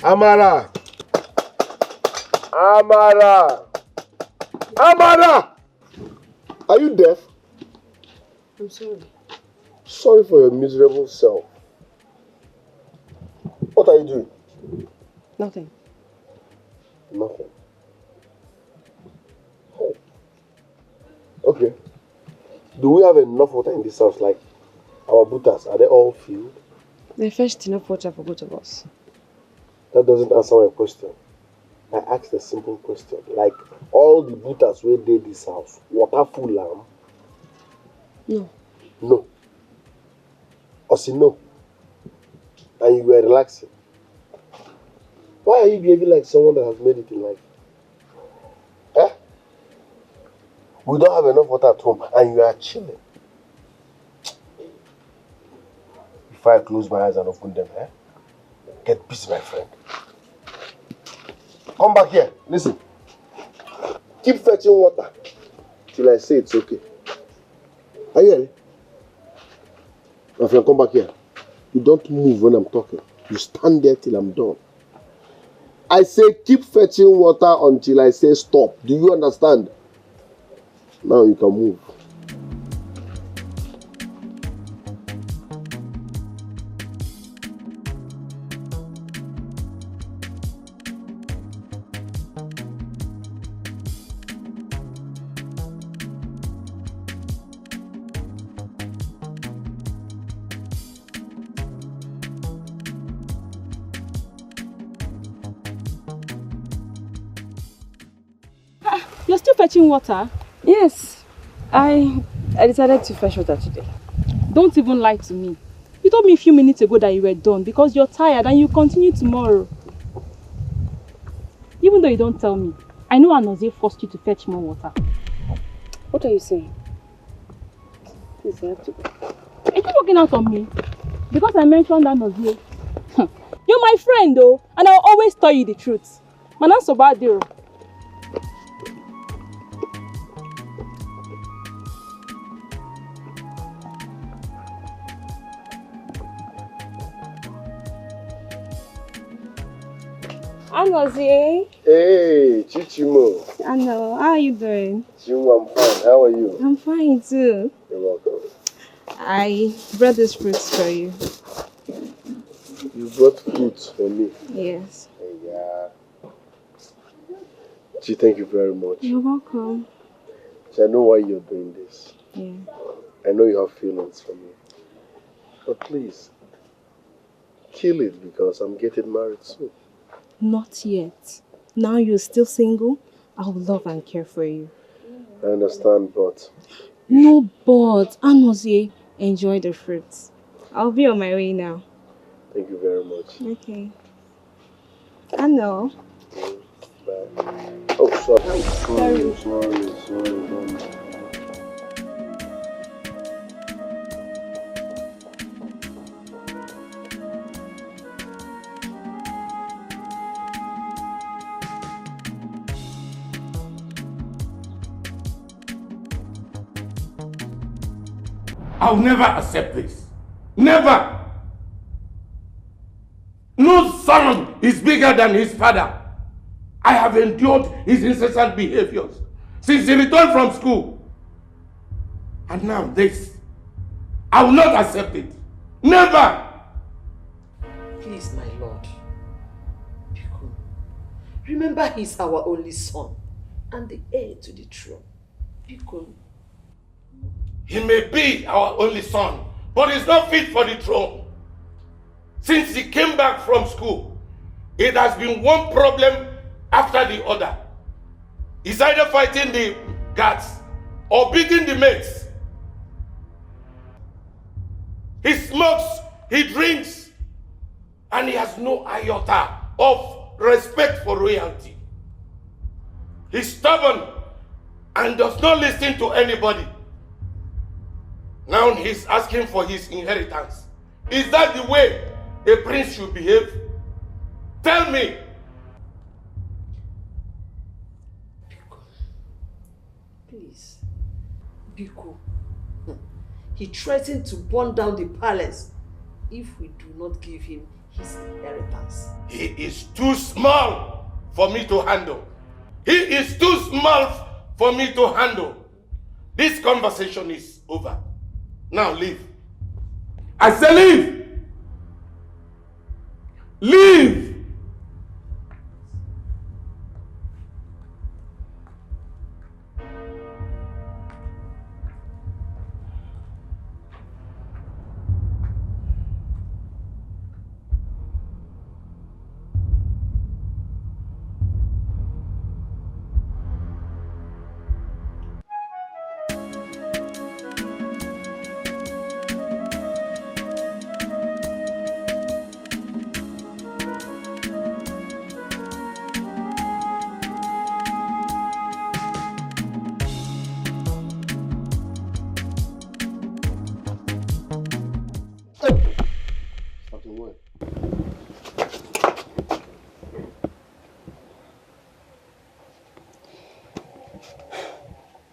Amara! Amara! Amara! Are you deaf? I'm sorry. Sorry for your miserable self. What are you doing? Nothing. Nothing. Oh. Okay. Do we have enough water in this house? Like our butas, are they all filled? They fetched enough water for both of us. That doesn't answer my question. I asked a simple question. Like all the butas where they this house, water full lamb? No. No. Or say no. And you were relaxing. Why are you behaving like someone that has made it in life? Eh? We don't have enough water at home and you are chilling. If I close my eyes and open them, eh? Get busy, my friend. Come back here. Listen. Keep fetching water till I say it's okay. Are you ready? My friend, come back here. You don't move when I'm talking. You stand there till I'm done. I say keep fetching water until I say stop. Do you understand? Now you can move. You're still fetching water? Yes. I decided to fetch water today. Don't even lie to me. You told me a few minutes ago that you were done because you're tired and you continue tomorrow. Even though you don't tell me, I know Anozie forced you to fetch more water. What are you saying? Please, I have to go. Are you working out on me? Because I mentioned Anozie. You're my friend though, and I'll always tell you the truth. Manan so bad deal. Anozie. Hey, Chichimo. I know. How are you doing? Chichimo, I'm fine. How are you? I'm fine too. You're welcome. I brought these fruits for you. You brought fruits for me. Yes. Yeah. Chi, thank you very much. You're welcome. Chi, I know why you're doing this. Yeah. I know you have feelings for me. But please, kill it because I'm getting married soon. Not yet. Now you're still single, I will love and care for you. I understand, but... No, but Anozie, enjoy the fruits. I'll be on my way now. Thank you very much. Okay. I know. Bye. Oh, sorry. I'll never accept this. Never! No son is bigger than his father. I have endured his incessant behaviors since he returned from school. And now this. I will not accept it. Never! Please, my lord. Remember, he's our only son and the heir to the throne. Biko. He may be our only son, but he's not fit for the throne. Since he came back from school, it has been one problem after the other. He's either fighting the guards or beating the mates. He smokes, he drinks, and he has no iota of respect for royalty. He's stubborn and does not listen to anybody. Now he's asking for his inheritance. Is that the way a prince should behave? Tell me. Biko, please. Biko. He threatened to burn down the palace if we do not give him his inheritance. He is too small for me to handle. He is too small for me to handle. This conversation is over. Now leave. I say leave! Leave!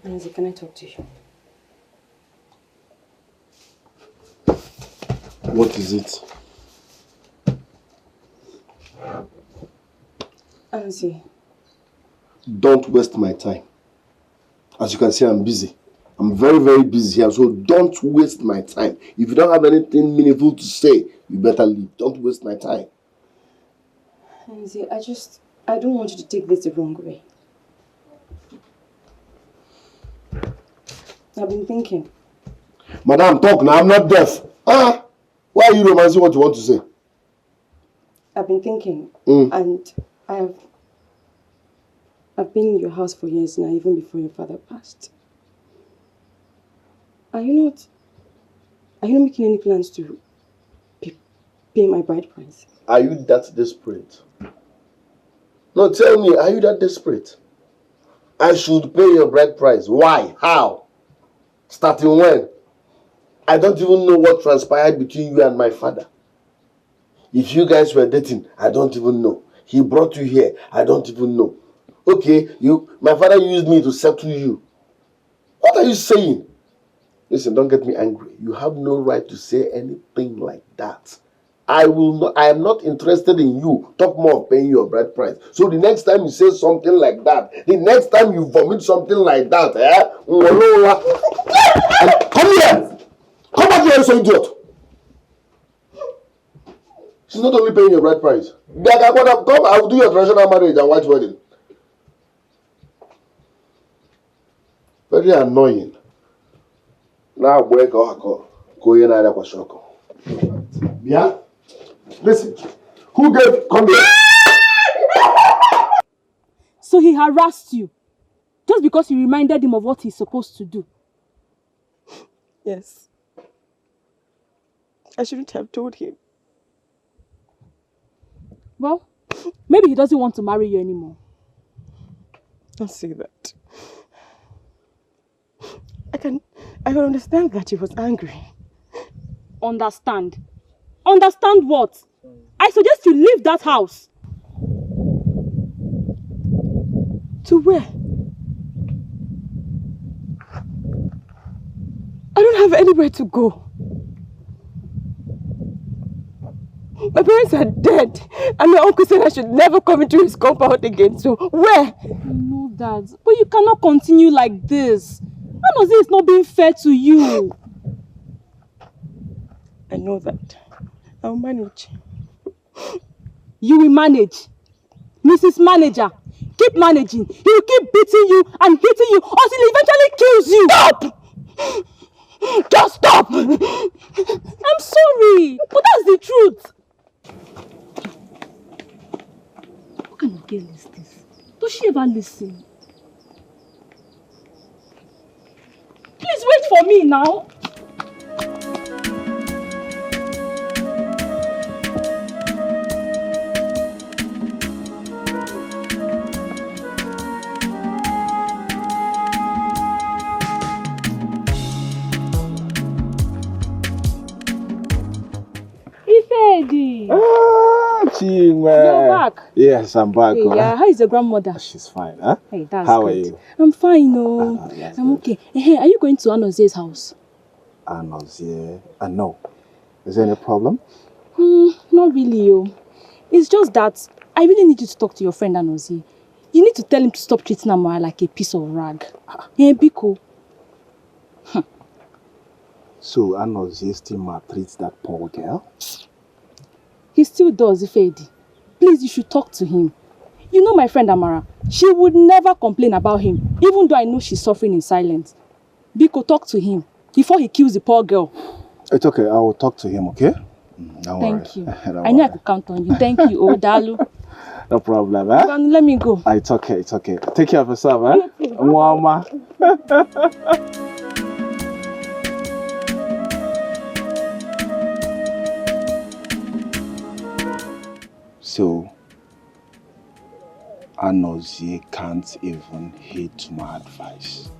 Nancy, can I talk to you? What is it? Nancy. Don't waste my time. As you can see, I'm busy. I'm very, very busy here, so don't waste my time. If you don't have anything meaningful to say, you better leave. Don't waste my time. Nancy, I don't want you to take this the wrong way. I've been thinking. Madam, talk now. I'm not deaf. Why are you romancing what you want to say? I've been thinking, and I've been in your house for years now, even before your father passed. Are you not making any plans to pay my bride price? Are you that desperate? No, tell me, are you that desperate? I should pay your bride price. Why? How? Starting when? I don't even know what transpired between you and my father. If you guys were dating, I don't even know. He brought you here, I don't even know. Okay, my father used me to settle you. What are you saying? Listen, don't get me angry. You have no right to say anything like that. I am not interested in you. Talk more of paying your bride price. So the next time you say something like that, the next time you vomit something like that, come here! Come back here, so idiot! She's not only paying your bride price. Come, I will do your traditional marriage and white wedding. Very annoying. Now, go yeah? Listen, who come here? So he harassed you just because you reminded him of what he's supposed to do? Yes. I shouldn't have told him. Well, maybe he doesn't want to marry you anymore. Don't say that. I can understand that he was angry. Understand? Understand what? I suggest you leave that house. To where? I don't have anywhere to go. My parents are dead, and my uncle said I should never come into his compound again, so where? I know that, but you cannot continue like this. Honestly, it's not being fair to you. I know that. I'll manage. You will manage. Mrs. Manager, keep managing. He will keep beating you and hitting you until he eventually kills you. Stop! Just stop! I'm sorry, but that's the truth. What kind of girl is this? Does she ever listen? Please wait for me now. back. Yes, I'm back. Hey, yeah, how is your grandmother? She's fine, huh? Hey, that's How good. are you? I'm fine, no. I'm okay. Hey, are you going to Anoze's house? Anoze? No. Is there any problem? Not really, yo. It's just that I really need you to talk to your friend Anoze. You need to tell him to stop treating Amara like a piece of rag. Hey, Biko. So Anoze still maltreats that poor girl? He still does, Ifedi. Please, you should talk to him. You know my friend Amara. She would never complain about him, even though I know she's suffering in silence. Biko, talk to him before he kills the poor girl. It's okay, I will talk to him, okay? Thank you. I knew I could count on you. Thank you, Dalu. No problem, eh? Let me go. It's okay, it's okay. Take care of yourself, eh? Mama. So, Anoze can't even heed to my advice.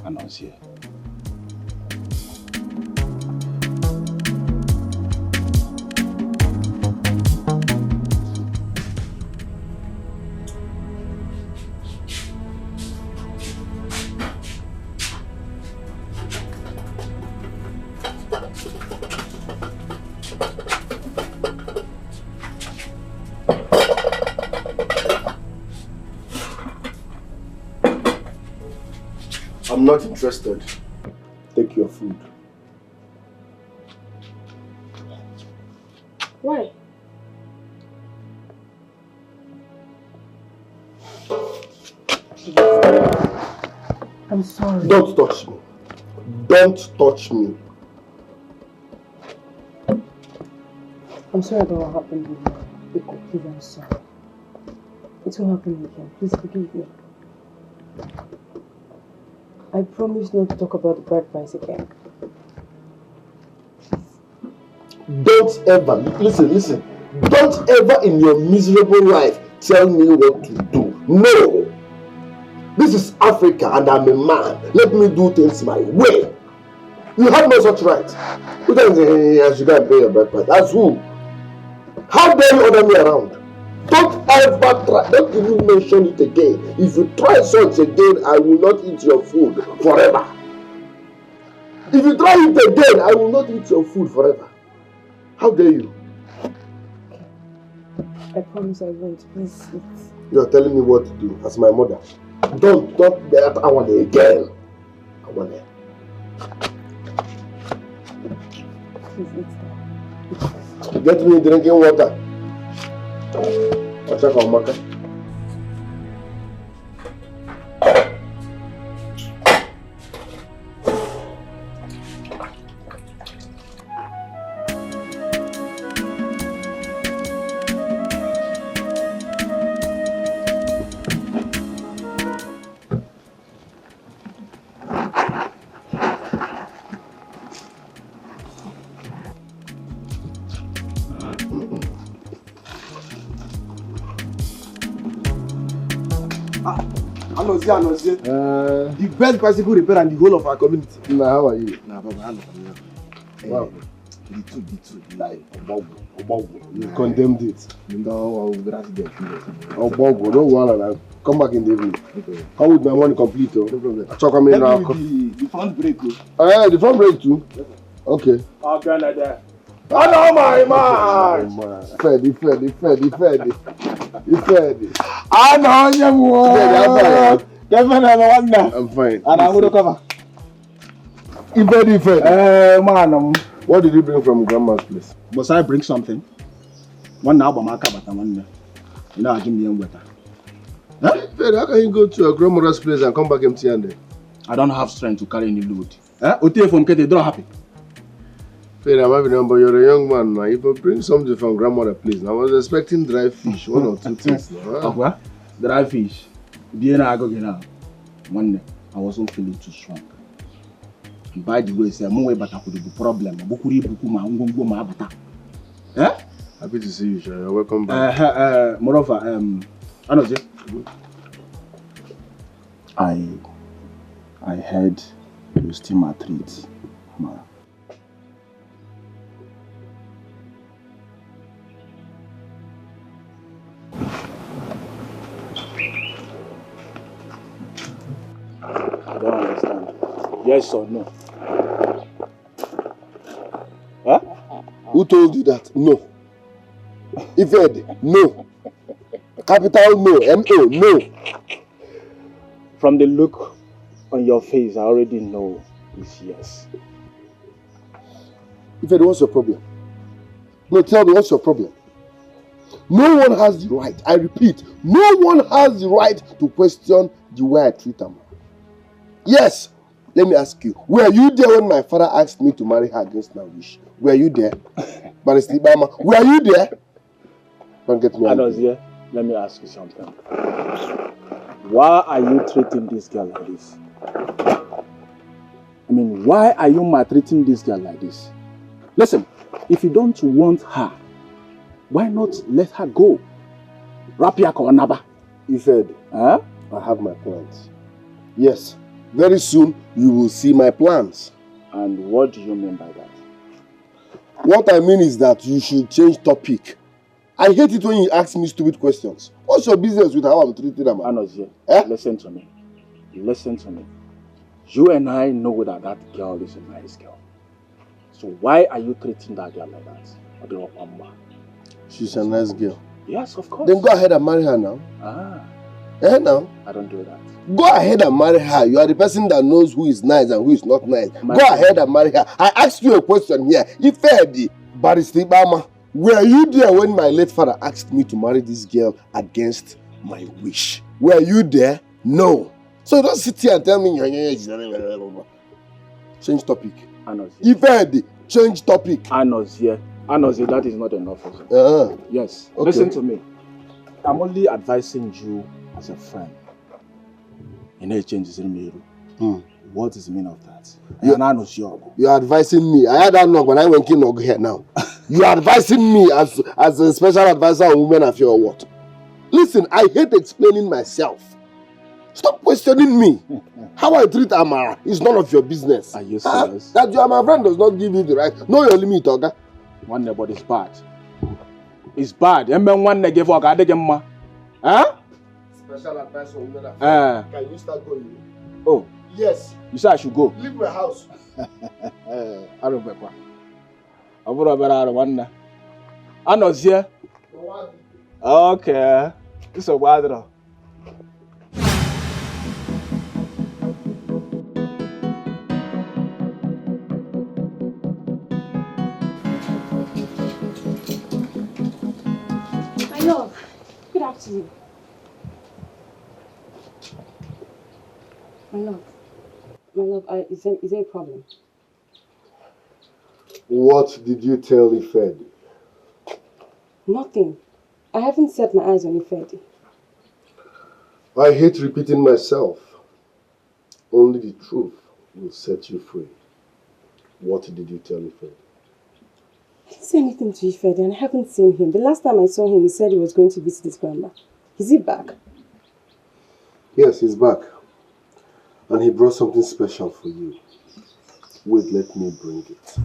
Anoze. I'm not interested. Take your food. Why? I'm sorry. Don't touch me. Don't touch me. I'm sorry about what happened with you. Etiko, please, I'm sorry. It won't happen again. Please forgive me. I promise not to talk about the bride price again. Don't ever, listen. Don't ever in your miserable life tell me what to do. No. This is Africa and I'm a man. Let me do things my way. You have no such right. You can say, I should go and pay your bride price. That's who? How dare you order me around? Don't ever try, don't even mention it again. If you try such again, I will not eat your food forever. If you try it again, I will not eat your food forever. How dare you? I promise I won't. Please eat. You are telling me what to do as my mother. Don't bear that one again. I want it. Please eat that. Get me drinking water. I'll check on Maka. Anozie. The best bicycle repair in the whole of our community. Nah, how are you? Nah, Baba, I'm Wow. The two, like, You condemned it. no, Obogo, don't worry. Come back in the evening. Come with my money complete. No problem. I come in now. The front brake. The front brake too? Okay. Oh, Canada. Oh no, my man! Fed. I know I'm fine. And I'm going to cover. Fed. Man, What did you bring from grandma's place? must I bring something? One now, but one. You know, I give me a water. Fed, how can you go to your grandmother's place and come back empty-handed? I don't have strength to carry any load. Otie from Kete, don't happy. Fed, I'm having a number. You're a young man now. If you bring something from grandmother's place, I was expecting dry fish, one or two things. What? Dry fish. I I wasn't feeling too strong. And by the way, say I'm way better could be problem. Happy to see you, sir. You're welcome back. Moreover, I know this. I heard you still maltreat Amara. Yes or no? Huh? Who told you that? No. Ifed, no. Capital no. M-O, no. From the look on your face, I already know it's yes. Ifed, what's your problem? No, tell me, what's your problem? No one has the right, I repeat, no one has the right to question the way I treat Amara. Yes, let me ask you, were you there when my father asked me to marry her against my wish? Were you there? Barrister Ibama, were you there? Don't get me angry. Here. Let me ask you something. Why are you treating this girl like this? I mean, why are you maltreating this girl like this? Listen, if you don't want her, why not let her go? Rapiaka or Naba? He said, huh? I have my plans. Yes, very soon you will see my plans. And what do you mean by that? What I mean is that you should change topic. I hate it when you ask me stupid questions. What's your business with how I'm treating them? Anozie, listen to me. Listen to me. You and I know that that girl is a nice girl. So why are you treating that girl like that? She's a nice girl. Yes, of course. Then go ahead and marry her now. Now? I don't do that. Go ahead and marry her. You are the person that knows who is nice and who is not nice. Go ahead and marry her. I asked you a question here. Ifedi, Barrister Ibama, were you there when my late father asked me to marry this girl against my wish? Were you there? No. So don't sit here and tell me. Change topic. Ifedi, change topic. Anozie, that is not enough. Yes. Okay. Listen to me. I'm only advising you as a friend. What is the meaning of that? You are advising me. I had that knock when I went in here now. You are advising me as a special advisor on women affairs or what? Listen, I hate explaining myself. Stop questioning me. How I treat Amara is none of your business. Are you serious? That you are my friend does not give you the right. Know your limit, Oga. One but it's bad. It's bad. Huh? Special advice on women affairs. Can you start going? Oh. Yes. You said I should go? Leave my house. I don't know. I know here. Okay. It's a wild. My love, good afternoon. My love, is there a problem? What did you tell Ifedi? Nothing. I haven't set my eyes on Ifedi. I hate repeating myself. Only the truth will set you free. What did you tell Ifedi? I didn't say anything to Ifedi and I haven't seen him. The last time I saw him, he said he was going to visit his grandma. Is he back? Yes, he's back. And he brought something special for you. Wait, let me bring it.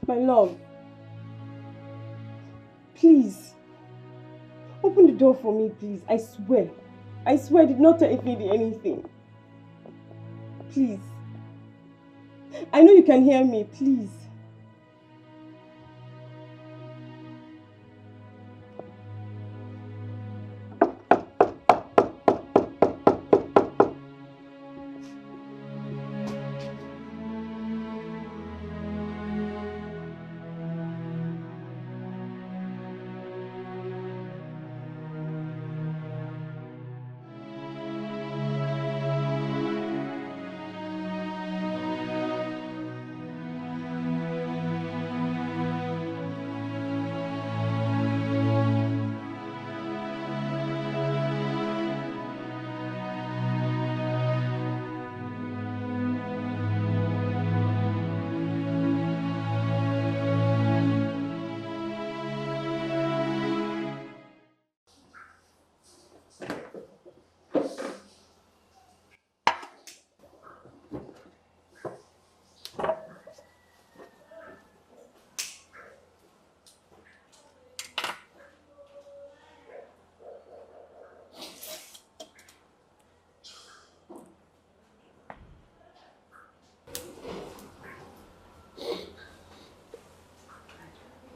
My love, please, open the door for me, please. I swear I did not tell Ifedi anything. Please. I know you can hear me, please.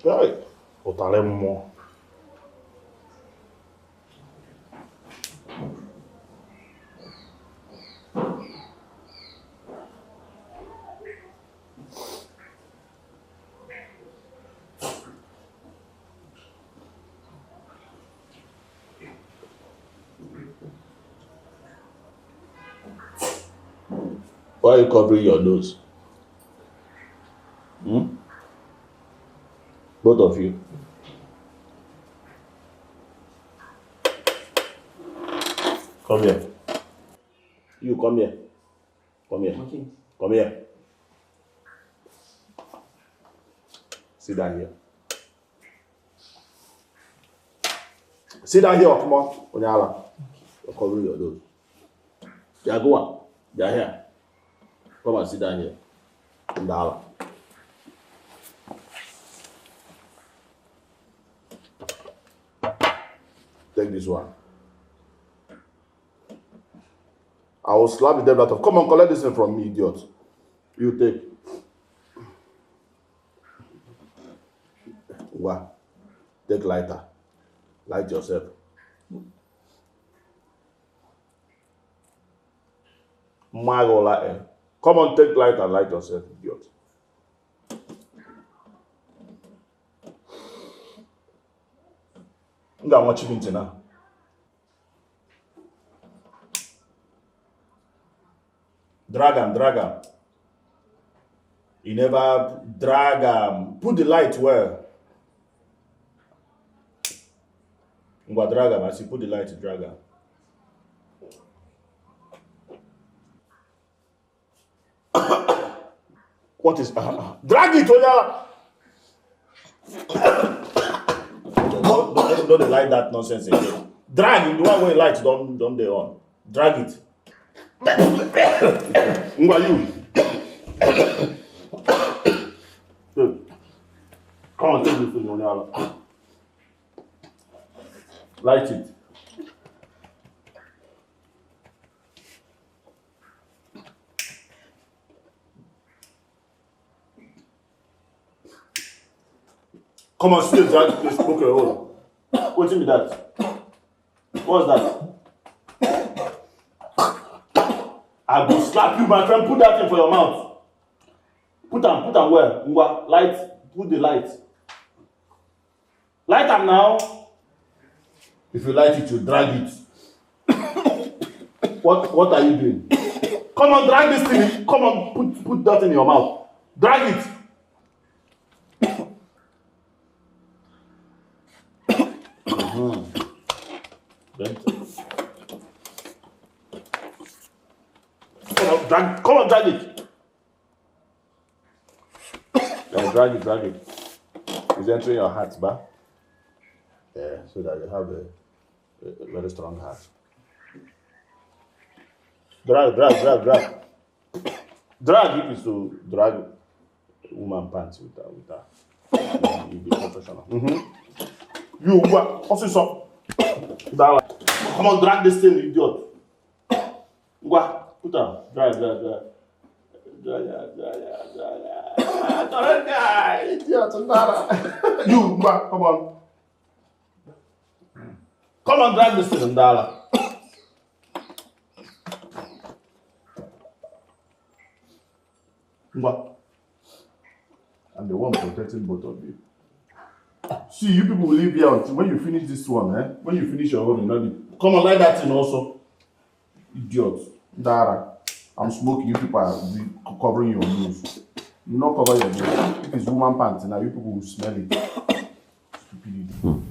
Right. Otalemo. Why are you covering your nose? Both of you. Come here. You come here. Come here. Okay. Come here. Sit down here. Sit down here, come on. Onyala. You're covering your nose. Yeah, go on. Yeah, here. Come and sit down here. Onyala. Take this one. I will slap the devil out of. Come on, collect this thing from me, idiot. You take. Wow. Take lighter. Light yourself. Magola. Come on, take lighter, light yourself, idiot. I'm gonna watch you now. Drag him. You never drag him. Put the light where? I'm gonna drag him. I see, put the light to drag him. What is drag it, Oya? Don't light that nonsense again. Drag it, the one way light don't they on. Drag it. Who are you? Come on, take this thing, Oya. Light it. Come on, still drag the smoke your own. What's in that? What's that? I will slap you, my friend. Put that thing for your mouth. Put them where? Light. Put the light. Light them now. If you light it, you drag it. What are you doing? Come on, drag this thing. Come on, put that in your mouth. Drag it. Come on, drag it. Yeah, drag it. It's entering your heart, ba? Yeah, so that you have a very strong heart. Drag. Drag it is to drag woman pants with her. You be professional. You what? What's this up? Come on, drag this thing, idiot. What? Put down. Drag. Idiot. You, come on. Come on, drag this thing, Ndala. I'm the one protecting both of you. See, you people will leave here until when you finish this one, eh? When you finish your own, come on, light that thing also. Idiots. Ndara. I'm smoking, you people are covering your nose. You not cover your nose. If it's woman pants, now you people will smell it. Stupidity.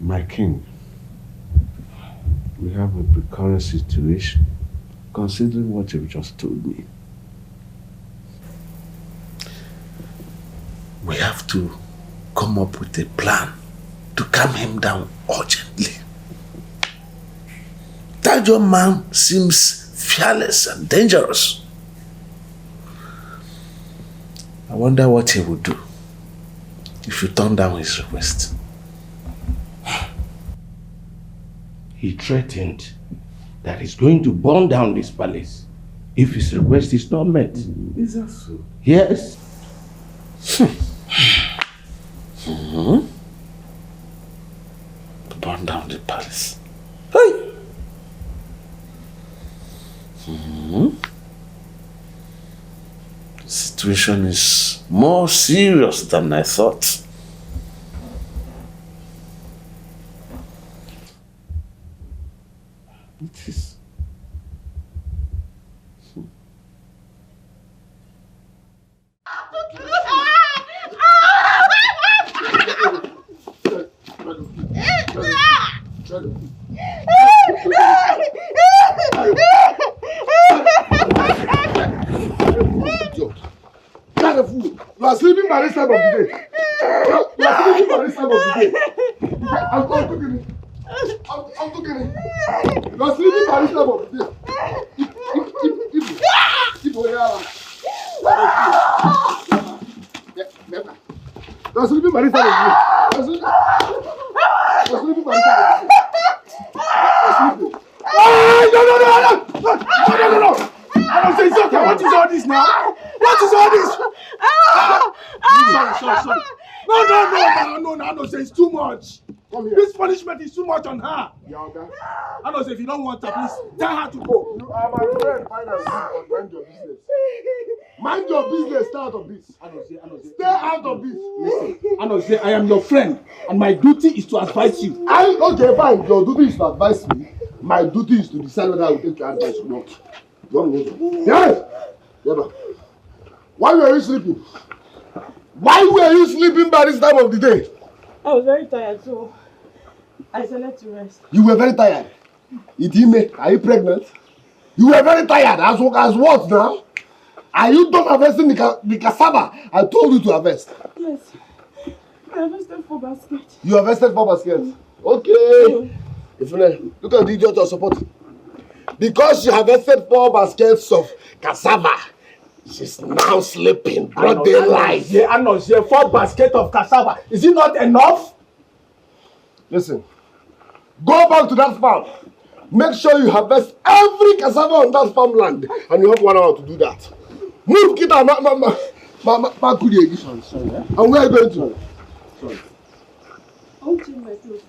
My king, we have a precarious situation, considering what you've just told me. We have to come up with a plan to calm him down urgently. That young man seems fearless and dangerous. I wonder what he would do if you turn down his request. He threatened that is going to burn down this palace if his request is not met. Is that so? Yes. To burn down the palace. Hey! The situation is more serious than I thought. It is. You are sleeping by this time of the day. You are sleeping by this time of the day. I'm cooking it. I'm cooking it. You are sleeping by this time of the day. You are sleeping by this time of the day. You are sleeping by this time of the day. No. I don't say it's okay. What is all this now? What is all this? Sorry. No, say it's too much. This punishment is too much on her. I don't say if you don't want her, please tell her to go. You are my friend. Mind your business. Mind your business. Stay out of this. I don't say. Stay out of this. Listen, I don't say I am your friend, and my duty is to advise you. Okay, fine. Your duty is to advise me. My duty is to decide whether I will take your advice or not. Yes. Why were you sleeping? Why were you sleeping by this time of the day? I was very tired, so I decided to rest. You were very tired. Idime, are you pregnant? You were very tired. As what now? Are you done harvesting the cassava I told you to harvest? Yes. I harvested 4 baskets. You harvested 4 baskets? Okay. Look at the idiot you're supporting. Because she harvested 4 baskets of cassava, she's now sleeping. Broad daylight. I know, 4 baskets of cassava. Is it not enough? Listen, go back to that farm. Make sure you harvest every cassava on that farmland, and you have 1 hour to do that. Move, Kita, sorry. And where are you going to? Sorry. I want to change my clothes.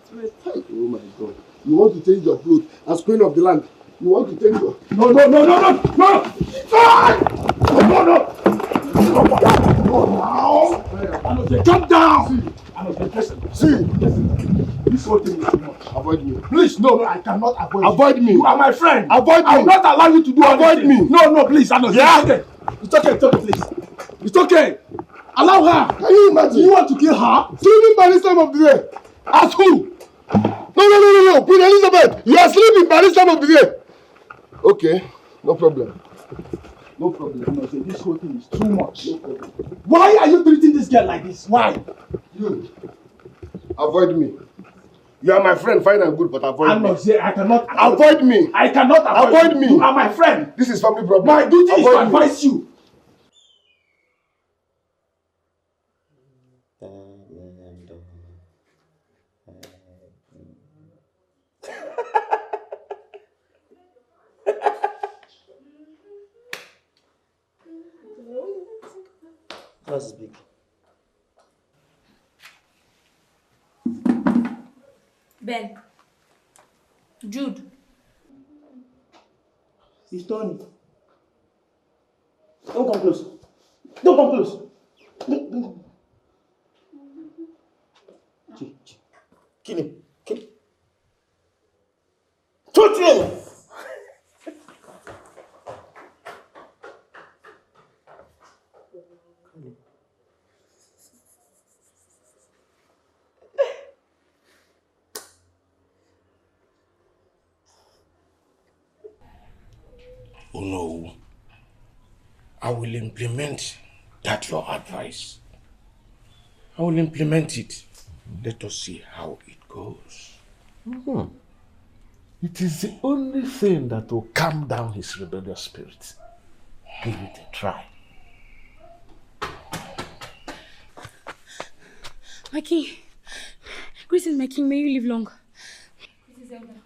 Oh my God. You want to change your clothes as queen of the land? You want to change your... No! Jump down! See. This whole thing is too much. Avoid me. Please, no, I cannot avoid you. Avoid me. You are my friend. Avoid me. I will not allow you to do avoid me. No, please. Yeah. It's okay, please. It's okay. Allow her. Can you imagine? You want to kill her? Sleeping by this time of the day. As who? No. Queen Elizabeth, you are sleeping by this time of the day. Okay, no problem. No, this whole thing is too much. No problem. Why are you treating this girl like this? Why? You. Avoid me. You are my friend, fine and good, but avoid me. I cannot avoid me. I cannot avoid me. You are my friend. This is family problem. My duty is to advise you. That's big. Ben. Jude. It's Tony. Don't come close. Don't come close. Kill him. Shoot him! Oh no, I will implement that your advice. I will implement it. Let us see how it goes. It is the only thing that will calm down his rebellious spirit. Give it a try. My king. Greetings, my king. May you live long.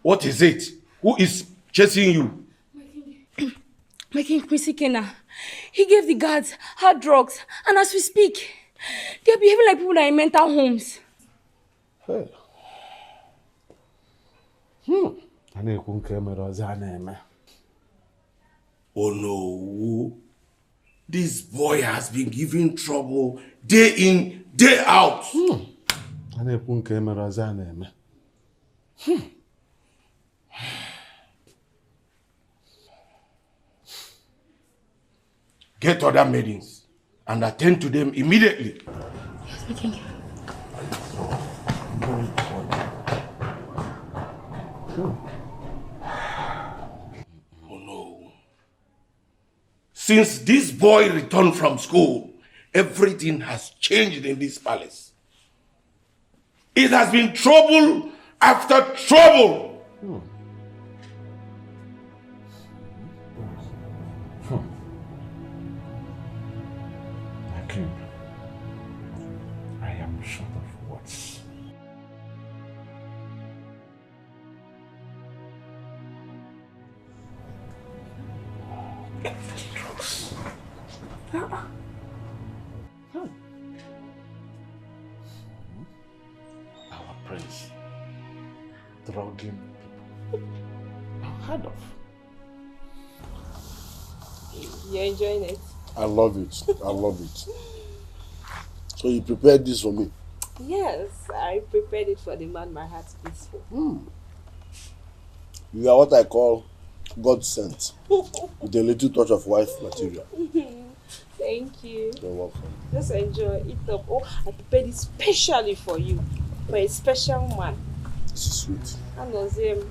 What is it? Who is chasing you. My king, Quincy Kenna, he gave the guards hard drugs, and as we speak, they're behaving like people that are in mental homes. Hey. Oh no. This boy has been giving trouble day in, day out. Get other maidens and attend to them immediately. Yes, my king. Oh no. Since this boy returned from school, everything has changed in this palace. It has been trouble after trouble. I am short of words. Drugs. Our prince drugging people. Unheard of. You're enjoying it? I love it. I love it. So you prepared this for me? Yes, I prepared it for the man my heart beats for. You are what I call God sent, with a little touch of wife material. Thank you. You're welcome. Just enjoy it up. Oh, I prepared it specially for you, for a special man. This is sweet. I know him.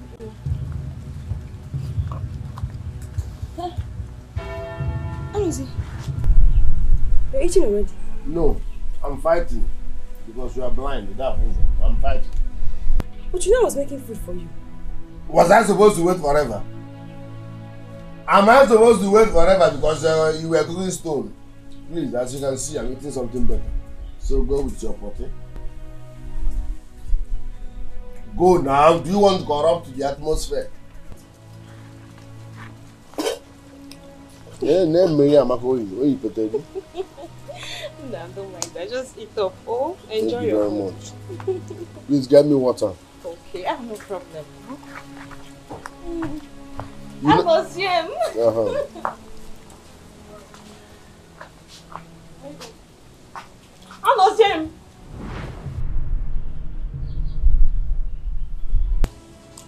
Anozi, you're eating already? No, I'm fighting because you are blind. I'm fighting. But you know I was making food for you. Was I supposed to wait forever? Am I supposed to wait forever because you were cooking stone? Please, as you can see, I'm eating something better. So go with your potty. Go now. Do you want to corrupt the atmosphere? Yeah, name me. I'm going. Where you put it? No, don't mind that. Just eat up. Oh, enjoy Thank you your very food. much. Please get me water. Okay, I have no problem. You I was him. I was him.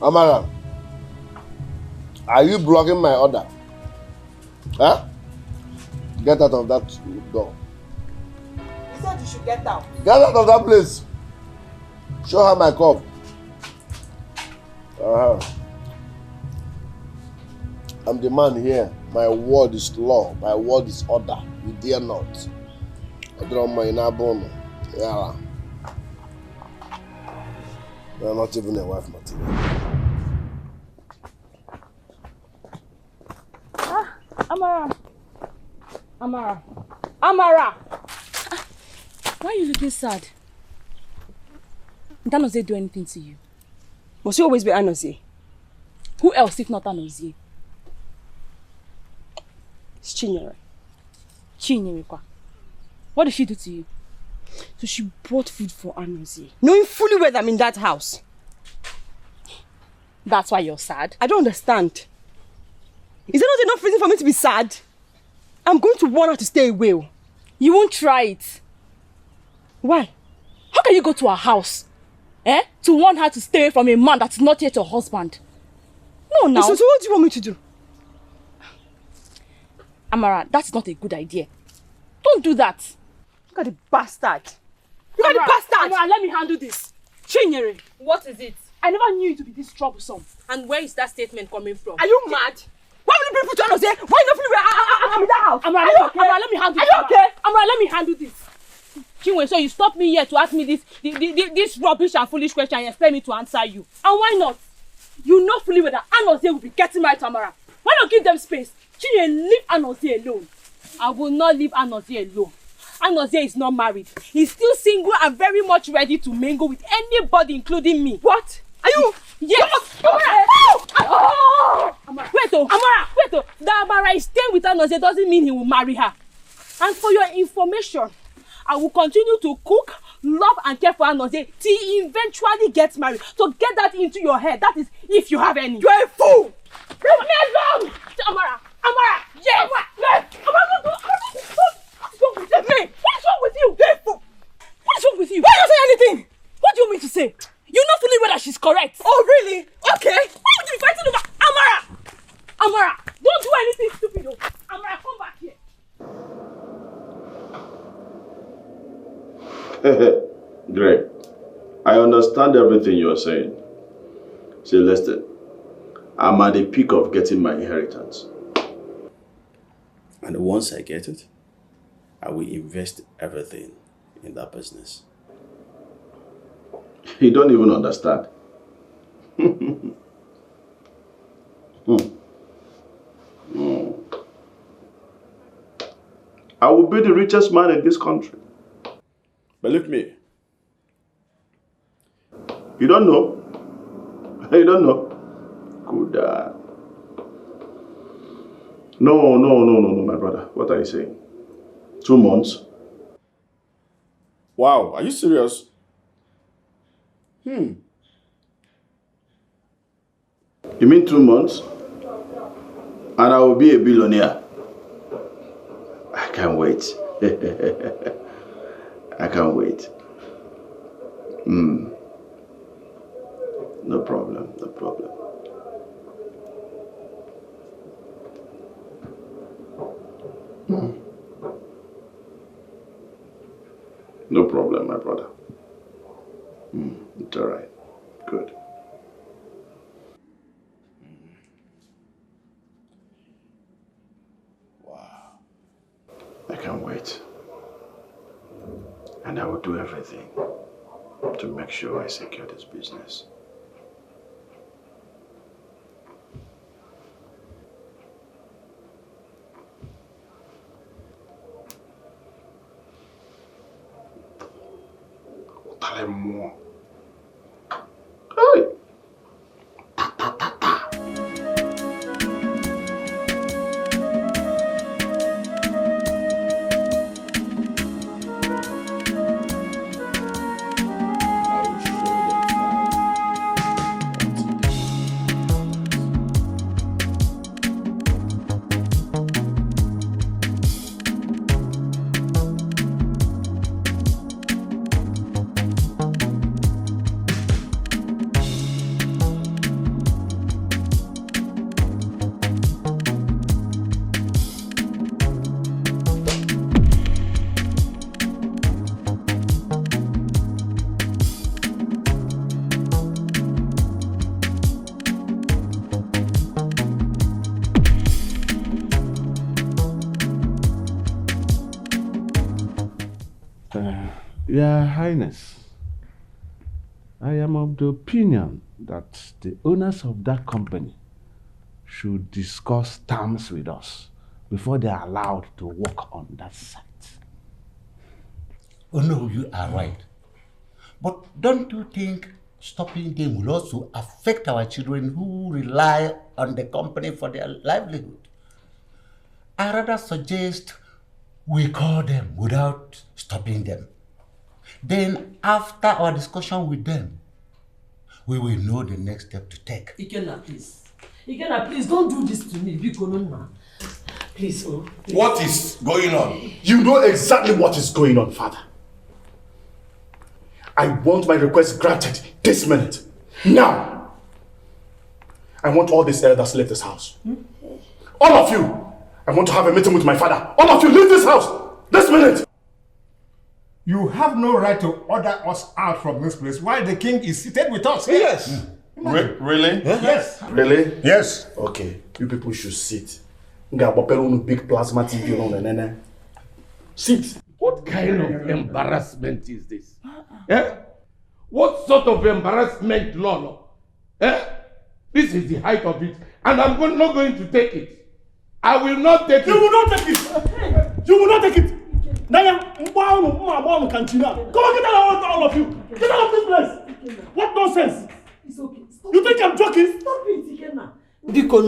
Amara, are you blocking my order? Huh? Get out of that door. You said you should get out. Get out of that place. Show her my cup. I'm the man here. My word is law. My word is order. You dare not. I don't mind my bone. Yeah. You're not even a wife material. Amara! Why are you looking sad? Did Anozie do anything to you? Must you always be Anozie? Who else if not Anozie? It's Chinyere. Chinyere kwa? What did she do to you? So she brought food for Anozie, knowing fully well that I'm in that house. That's why you're sad? I don't understand. Is there not enough reason for me to be sad? I'm going to warn her to stay away. You won't try it. Why? How can you go to her house? To warn her to stay away from a man that is not yet your husband? No, now. So what do you want me to do? Amara, that's not a good idea. Don't do that. Look at the bastard. Look at the bastard! Amara, let me handle this. Chinyere. What is it? I never knew you to be this troublesome. And where is that statement coming from? Are you mad? Why will you bring food to Anozie? Why not feeling I'm in that house? Amara, let me handle this. Are you okay? Amara, let me handle this. Chinwe, so you stopped me here to ask me this rubbish and foolish question and expect me to answer you. And why not? You know fully well that Anozie will be getting married to Amara. Why not give them space? Chinwe, leave Anozie alone. I will not leave Anozie alone. Anozie is not married. He's still single and very much ready to mingle with anybody, including me. What? Are you? Yes. Amara! Oh! Wait, Amara, wait, that Amara is staying with her Nose doesn't mean he will marry her. And for your information, I will continue to cook, love and care for her Nose till he eventually gets married. So get that into your head. That is if you have any. You're a fool! Leave me alone! Amara! Yes! Amara, what's wrong with you? What's wrong with you? What's wrong with you? Why don't you say anything? What do you want me to say? You know fully whether she's correct. Oh, really? Okay. Why would you be fighting over Amara, don't do anything stupid though. Amara, come back here. Great. I understand everything you are saying. See, listen. I'm at the peak of getting my inheritance. And once I get it, I will invest everything in that business. You don't even understand. I will be the richest man in this country. Believe me. You don't know? You don't know? Good. No, my brother. What are you saying? 2 months? Wow, are you serious? You mean 2 months? And I will be a billionaire. I can't wait. I can't wait. No problem. No problem, my brother. It's all right. Good. Wow. I can't wait. And I will do everything to make sure I secure this business. More. Hey. Your Highness, I am of the opinion that the owners of that company should discuss terms with us before they are allowed to work on that site. Oh no, you are right. But don't you think stopping them will also affect our children who rely on the company for their livelihood? I rather suggest we call them without stopping them. Then, after our discussion with them, we will know the next step to take. Ikenna, please. Ikenna, please don't do this to me. Please, oh. Please. What is going on? You know exactly what is going on, Father. I want my request granted this minute. Now! I want all these elders to leave this house. All of you! I want to have a meeting with my father. All of you, leave this house! This minute! You have no right to order us out from this place while the king is seated with us. Yes. Really? Yes. Really? Yes. Okay, you people should sit. Big plasma TV on. Sit. What kind of embarrassment is this? What sort of embarrassment, Lolo? This is the height of it, and I'm not going to take it. I will not take it. You will not take it. You will not take it. Come on, get out, all of you. Get out of this place. What nonsense. It's okay. You think I'm joking? Stop it, Ikenna. Biko.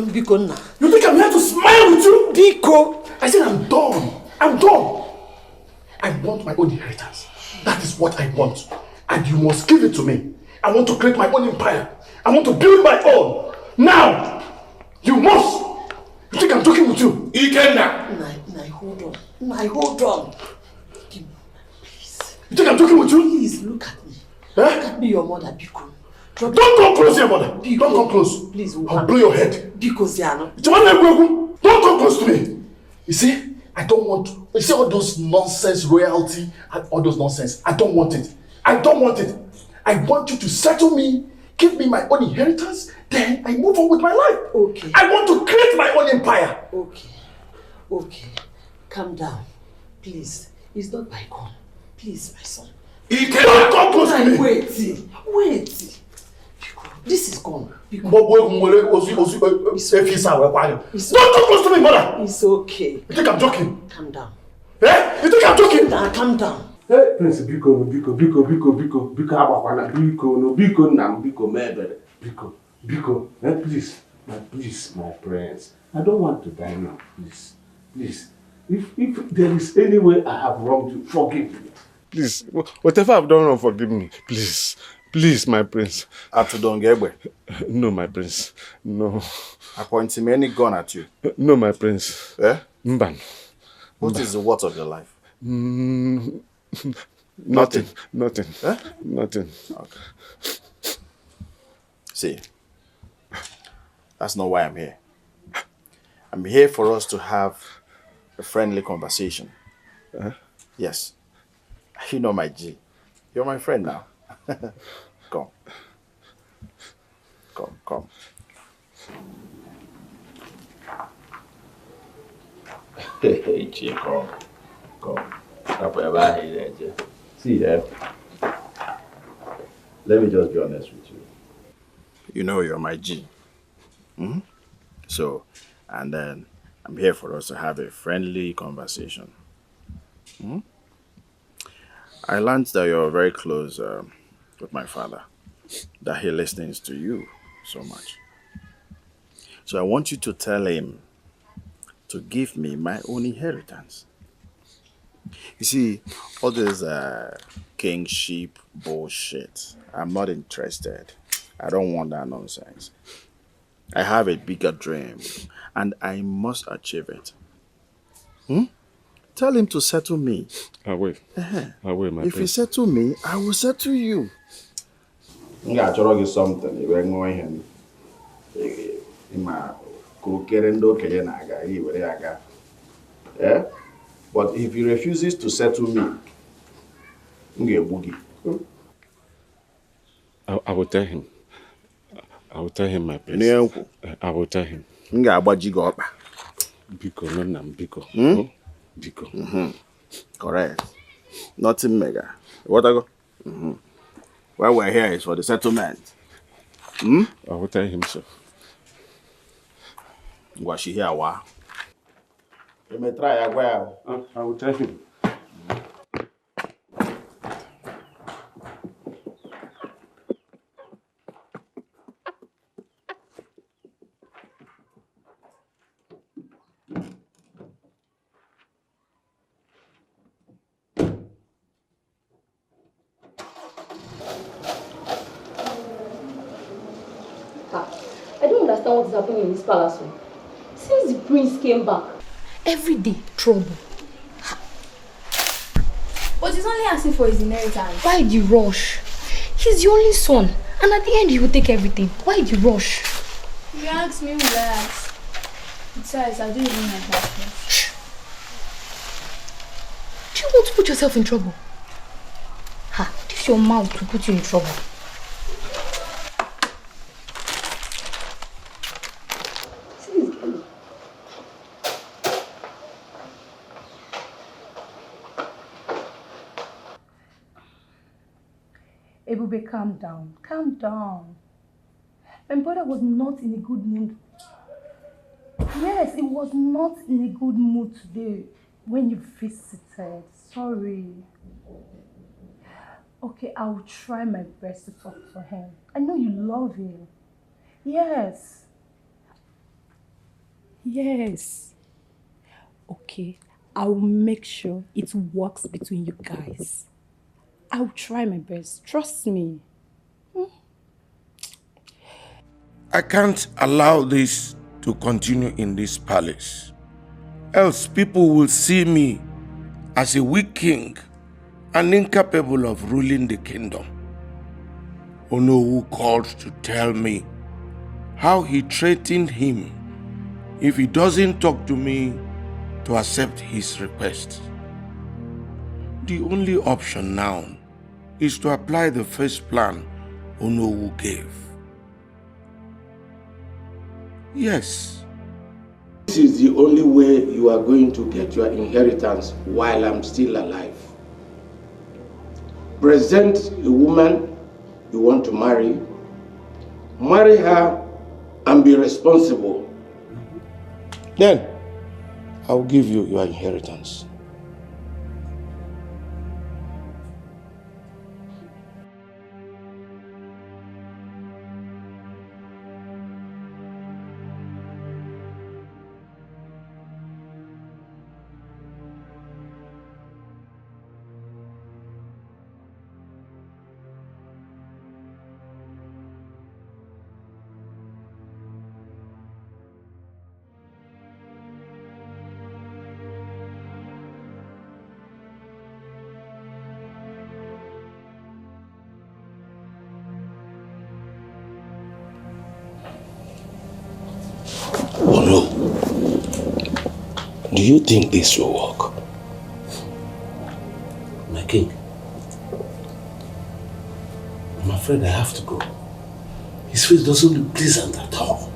You think I'm here to smile with you? Biko. I said I'm done. I'm done. I want my own inheritance. That is what I want. And you must give it to me. I want to create my own empire. I want to build my own. Now! You must! You think I'm joking with you? Ikenna! Hold on. Please. You think I'm joking with you? Please, look at me. Look at me, your mother, Biko. Don't come close here, mother. Biko. Don't come close. Please, I'll blow your head. Biko, Ziano. Don't come close to me. You see, I don't want to. You see all those nonsense royalty and all those nonsense. I don't want it. I want you to settle me, give me my own inheritance, then I move on with my life. Okay. I want to create my own empire. Okay. Calm down. Please. It's not by gun. Please, my son. Don't come close to me. Wait. This is gone. Don't come close to me, mother. It's okay. You think I'm joking? Calm down. Eh? You think I'm joking? Calm down. Hey, Prince, biko, abakwana, biko, nam, biko, mebere, biko, please, my prince. I don't want to die now, please. If there is any way I have wronged you, forgive me. Please, whatever I've done wrong, forgive me. Please, my prince. No, my prince. No. I point him any gun at you. No, my prince. Eh? Mban. What is the worth of your life? Nothing. Eh? Nothing. Okay. See, that's not why I'm here. I'm here for us to have a friendly conversation. Yes. You know my G. You're my friend now. Come. Hey, G, come. See, let me just be honest with you. You know you're my G. Mm-hmm. So, and then I'm here for us to have a friendly conversation. Mm-hmm. I learned that you're very close with my father, that he listens to you so much. So I want you to tell him to give me my own inheritance. You see, all this kingship bullshit, I'm not interested. I don't want that nonsense. I have a bigger dream, and I must achieve it. Tell him to settle me. I will, my If prince. you settle me, I will settle you. I'm going to tell you something. You're going to but if he refuses to settle me, I'm going to I will tell him. I will tell him, my prince. I will tell him. Biko, no, nam, biko. Biko. Mm-hmm. Correct. Nothing mega. What I go? Mm-hmm. Why we're here is for the settlement. I will tell him so. Was she here? Wa? You may try as well. I will tell him. I don't understand what is happening in this palace. Since the prince came back, every day trouble. But he's only asking for his inheritance. Why the rush? He's the only son, and at the end he will take everything. Why the rush? If you ask me, will I ask? Besides, I don't even like that. Do you want to put yourself in trouble? This your mouth to put you in trouble. Ebube, calm down. My brother was not in a good mood. Yes, he was not in a good mood today when you visited. Sorry. Okay, I will try my best to talk to him. I know you love him. Yes. Yes. Okay, I will make sure it works between you guys. I will try my best. Trust me. I can't allow this to continue in this palace. Else people will see me as a weak king and incapable of ruling the kingdom. Onowu called to tell me how he threatened him if he doesn't talk to me to accept his request. The only option now is to apply the first plan Onowu gave. Yes. This is the only way you are going to get your inheritance while I'm still alive. Present a woman you want to marry her and be responsible. Then I'll give you your inheritance. Oh no. Do you think this will work? My king, I'm afraid I have to go. His face doesn't look pleasant at all.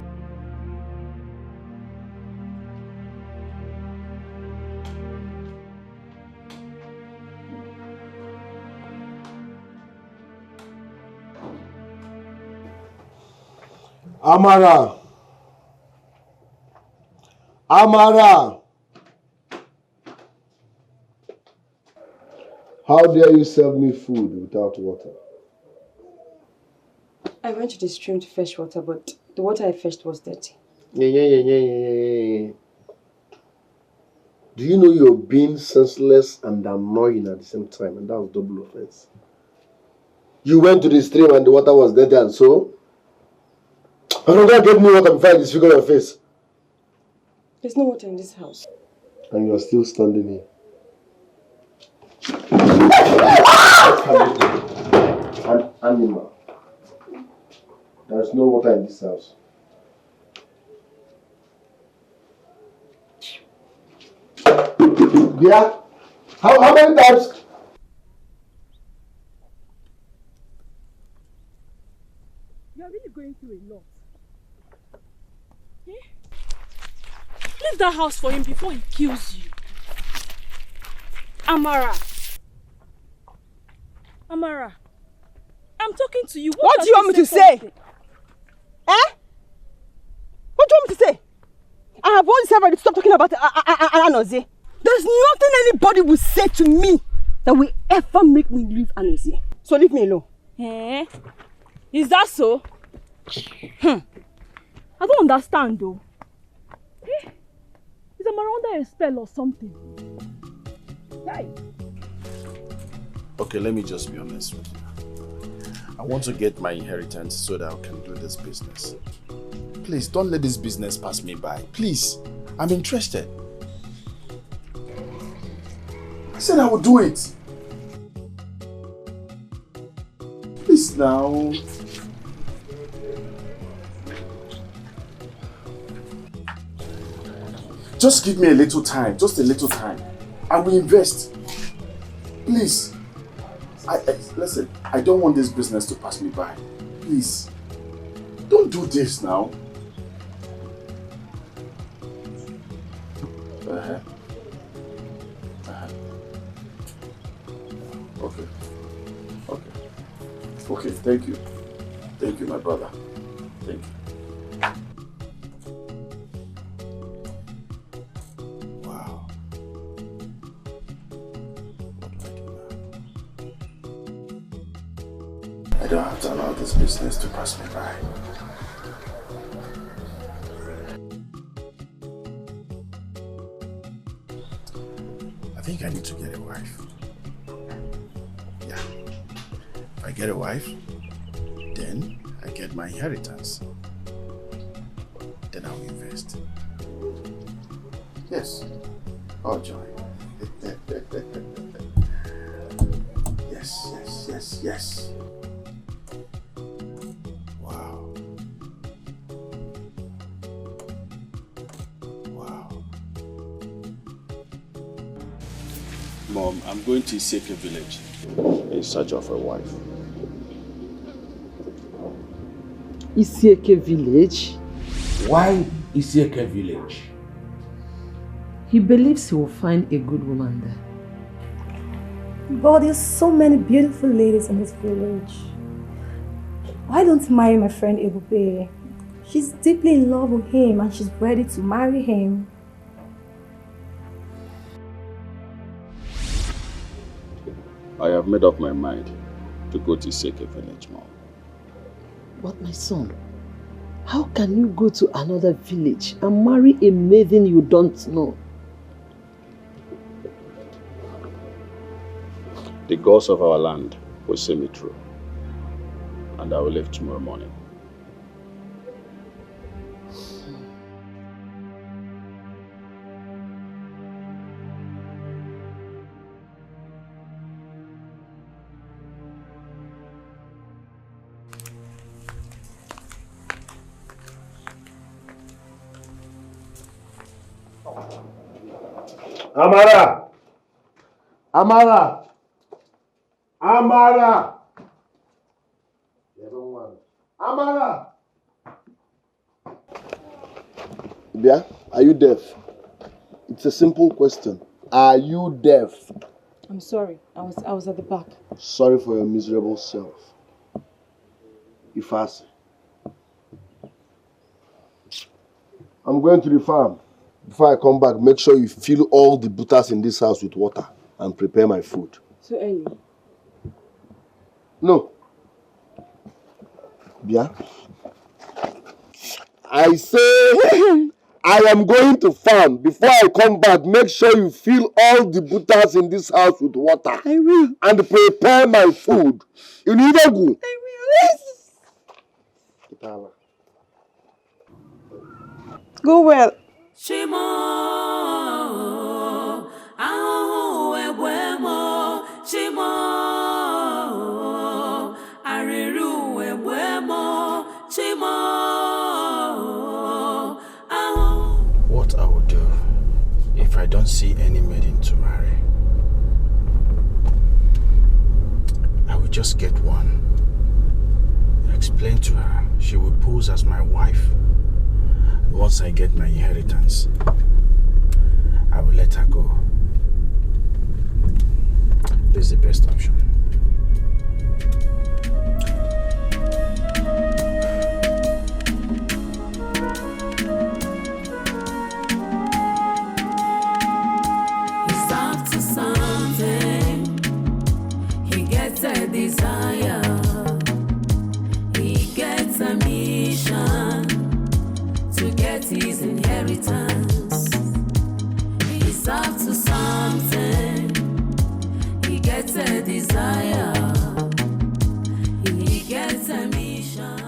Amara! Amara! How dare you serve me food without water? I went to the stream to fetch water, but the water I fetched was dirty. Do you know you're being senseless and annoying at the same time, and that was double offense? You went to the stream and the water was dirty, and so? I don't get me water before I disfigure your face. There's no water in this house. And you're still standing here. An animal. There's no water in this house. Yeah? How many times? You're really going through a lot. Leave that house for him before he kills you. Amara. Amara. I'm talking to you. What do you want me to say? Eh? What do you want me to say? I have always said to stop talking about Anozie. There's nothing anybody will say to me that will ever make me leave Anozie. So leave me alone. Eh? Is that so? I don't understand though. Eh? Is Amara under a spell or something? Hey. Okay, let me just be honest with you. I want to get my inheritance so that I can do this business. Please, don't let this business pass me by. Please, I'm interested. I said I would do it. Please now. Just give me a little time, just a little time. I will invest. Please. Listen, I don't want this business to pass me by. Please. Don't do this now. Okay. Okay. Okay, thank you. Thank you, my brother. Thank you. Wow. What do I do now? I don't have to allow this business to pass me by. I think I need to get a wife. Yeah. If I get a wife, then I get my inheritance. Then I'll invest. Yes. Oh, joy. Yes. Wow. Mom, I'm going to Etiko village in search of a wife. Etiko village? Why Etiko village? He believes he will find a good woman there. But there's so many beautiful ladies in this village. Why don't you marry my friend Ebube? She's deeply in love with him and she's ready to marry him. I have made up my mind to go to Etiko village, Mom. But my son, how can you go to another village and marry a maiden you don't know? The gods of our land will see me through, and I will leave tomorrow morning. Amara! Amara! Amara! Amara! Bia, are you deaf? It's a simple question. Are you deaf? I'm sorry. I was at the back. Sorry for your miserable self. Ifasi. I'm going to the farm. Before I come back, make sure you fill all the butters in this house with water and prepare my food. So early? No. Bia. I say I am going to farm. Before I come back, make sure you fill all the butters in this house with water. I will. And prepare my food. You need a go. I will. Go well. Chimo, aho ebuemo, chimo, ariru ebuemo, chimo, aho. What I will do if I don't see any maiden to marry, I will just get one. Explain to her she will pose as my wife. Once I get my inheritance, I will let her go. This is the best option. He's up to something. He gets a desire. He gets a mission to get his inheritance. He's up to something. He gets a desire. He gets a mission.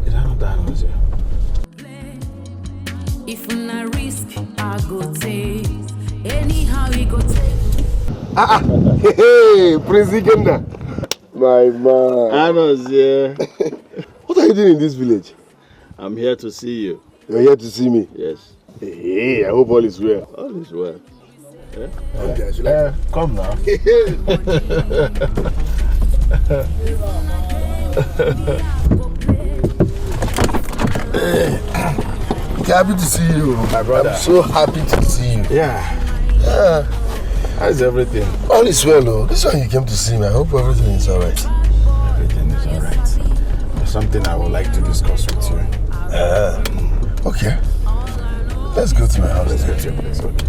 Is that not that one? If na risk, I go take. Anyhow, he go take. Hey, Prince Ikenda. My man. Anos, yeah. What are you doing in this village? I'm here to see you. You're here to see me? Yes. Hey, I hope all is well. All is well. Yeah? Okay, come now. Happy to see you, my brother. I'm so happy to see you. Yeah. How's everything? All is well, though. This one you came to see me. I hope everything is alright. Everything is alright. There's something I would like to discuss with you. Okay. Let's go to my house. Let's go to your place, okay.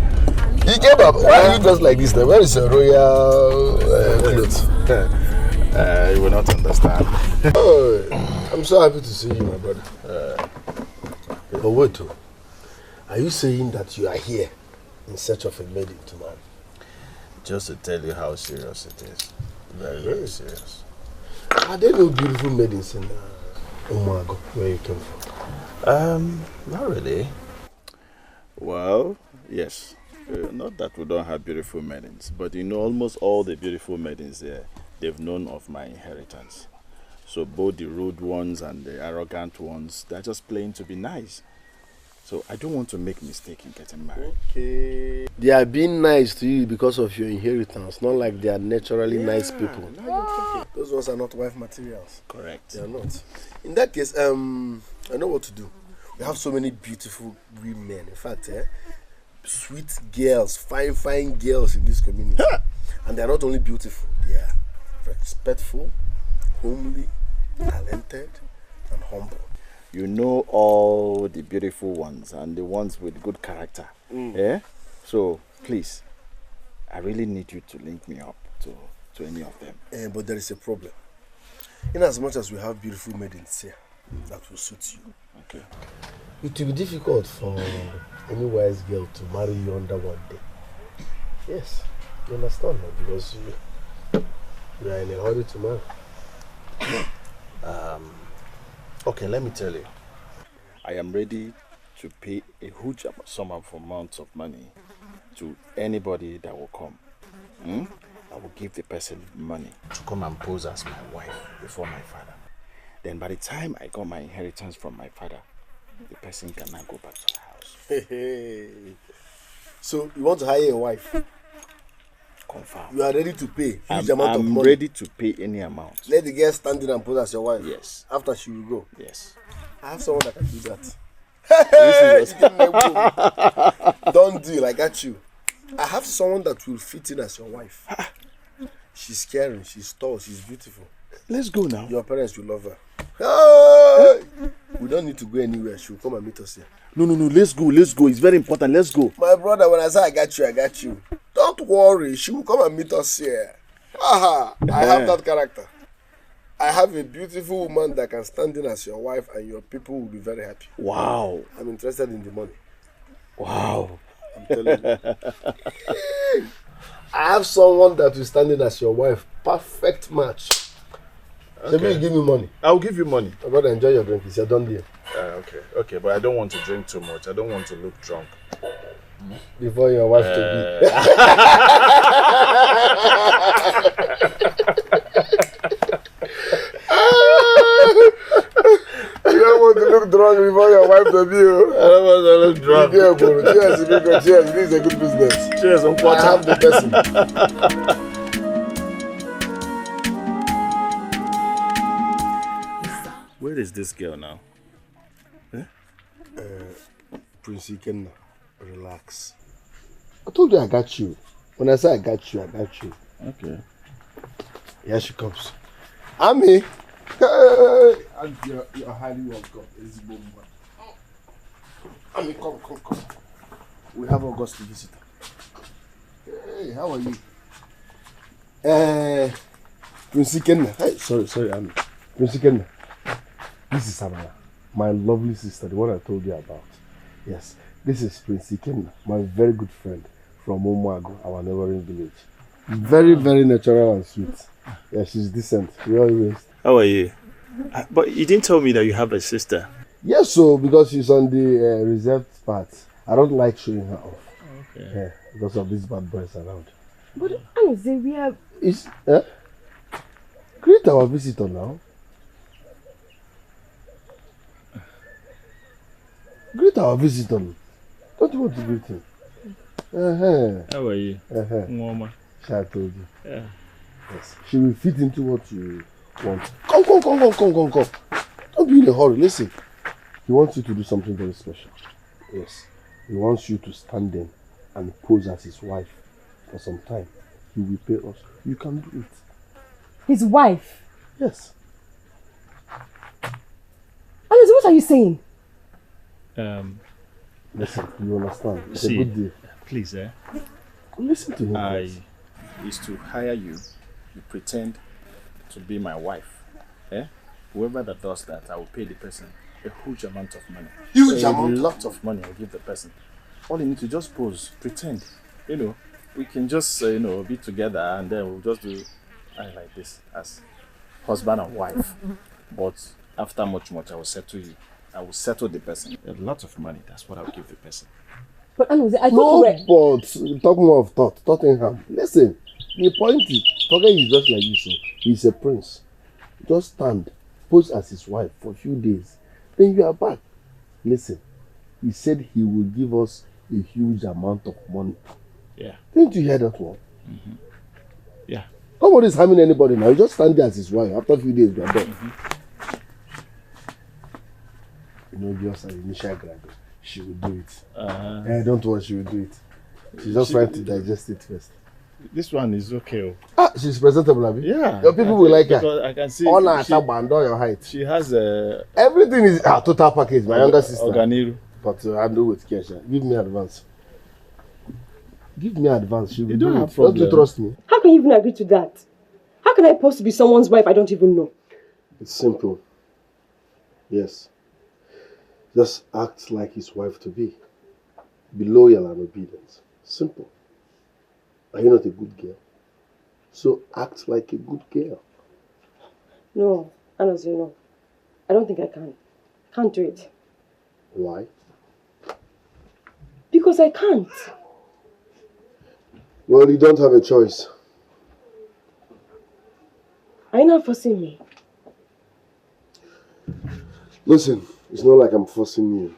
You came up. Why are you dressed like this now? Where is your royal clothes? You will not understand. Oh, I'm so happy to see you, my brother. But wait, are you saying that you are here in search of a maiden to marry? Just to tell you how serious it is. Very, very serious. Are there no beautiful maidens in Umuago, where you came from? Not really. Well, yes. Not that we don't have beautiful maidens, but you know, almost all the beautiful maidens there, they've known of my inheritance. So both the rude ones and the arrogant ones, they're just playing to be nice. So I don't want to make a mistake in getting married. Okay. They are being nice to you because of your inheritance, not like they are naturally nice people. Those ones are not wife materials. Correct. They are not. In that case, I know what to do. We have so many beautiful women. In fact, sweet girls, fine girls in this community. And they are not only beautiful, they are respectful, homely, talented, and humble. You know all the beautiful ones and the ones with good character. Yeah? So, please, I really need you to link me up to any of them. But there is a problem. In as much as we have beautiful maidens here, that will suit you. Okay. It will be difficult for any wise girl to marry you under one day. Yes, you understand that, because you are in a hurry to marry. Okay, let me tell you. I am ready to pay a huge sum of amounts of money to anybody that will come. I will give the person money to come and pose as my wife before my father. Then by the time I got my inheritance from my father, the person can now go back to the house. So you want to hire a wife? Confirm. You are ready to pay huge amount of money? I'm ready to pay any amount. Let the girl stand in and pose as your wife? Yes. After she will go? Yes. I have someone that can do that. Don't deal, I got you. I have someone that will fit in as your wife. She's caring, she's tall, she's beautiful. Let's go now. Your parents will love her. Hey! We don't need to go anywhere. She will come and meet us here. No, let's go. It's very important. Let's go. My brother, when I say I got you. Don't worry, she will come and meet us here. I have that character. I have a beautiful woman that can stand in as your wife, and your people will be very happy. Wow. I'm interested in the money. Wow. I'm telling you. I have someone that will stand in as your wife. Perfect match. Okay. So you give me money. I'll give you money. My brother, enjoy your drink. It's your done deal. Okay, but I don't want to drink too much. I don't want to look drunk. Before your wife to be. You don't want to look drunk before your wife to be. I don't want to look drunk. Cheers, this is a good business. Cheers, I have the person. Where is this girl now? Prince Ikenna, relax. I told you I got you. When I say I got you, I got you. Okay. Here she comes. Ami! Hey! And you're highly welcome. Ami, come. We have August to visit. Hey, how are you? Prince Ikenna. Hey, sorry, Ami. Prince Ikenna. This is Amara, my lovely sister, the one I told you about. Yes, this is Prince Ikenna, my very good friend from Umuago, our neighboring village. Very, very natural and sweet. Yeah, she's decent. Well raised. How are you? But you didn't tell me that you have a sister. Yes, so because she's on the reserved part. I don't like showing her off. Okay. Yeah, because of these bad boys around. But honestly, we have... Greet our visitor now. Greet our visitor. Don't you want to greet him? How are you? Mama. I told you. Yeah. Yes. She will fit into what you want. Come. Don't be in a hurry. Listen. He wants you to do something very special. Yes. He wants you to stand in and pose as his wife for some time. He will pay us. You can do it. His wife? Yes. Alice, what are you saying? Listen, you understand. It's see, a good deal. Please, Listen to him. I used to hire you. You pretend to be my wife. whoever that does that, I will pay the person a huge amount of money. Huge a amount? A lot of money I'll give the person. All you need to just pose, pretend. You know, we can just, be together and then we'll just do like this as husband and wife. But after much, I will settle you. I will settle the person. A lot of money, that's what I'll give the person. But Anozie, I No, thought but talk more of Tottenham. Listen, the point is, Toge is just like you, so he's a prince. Just stand, pose as his wife for a few days. Then you are back. Listen, he said he will give us a huge amount of money. Yeah. Didn't you hear that one? Mm-hmm. Yeah. Nobody's harming anybody now. You just stand there as his wife. After a few days, you are done. You know, just an initial graduate. She will do it. Don't worry, she will do it. She's just trying to digest it first. This one is okay. She's presentable, Abi? Yeah. Your people will like her. I can see. All her and all your height. She has a... Everything is a total package. My younger sister. Organiru. But I do with cash. Give me advance. Give me advance. She will don't do have it. problem. Don't you trust me? How can you even agree to that? How can I possibly be someone's wife I don't even know? It's simple. Yes. Just act like his wife to be. Be loyal and obedient. Simple. Are you not a good girl? So act like a good girl. No, Anozie, no. I don't think I can. Can't do it. Why? Because I can't. Well, you don't have a choice. Are you not forcing me? Listen, it's not like I'm forcing you.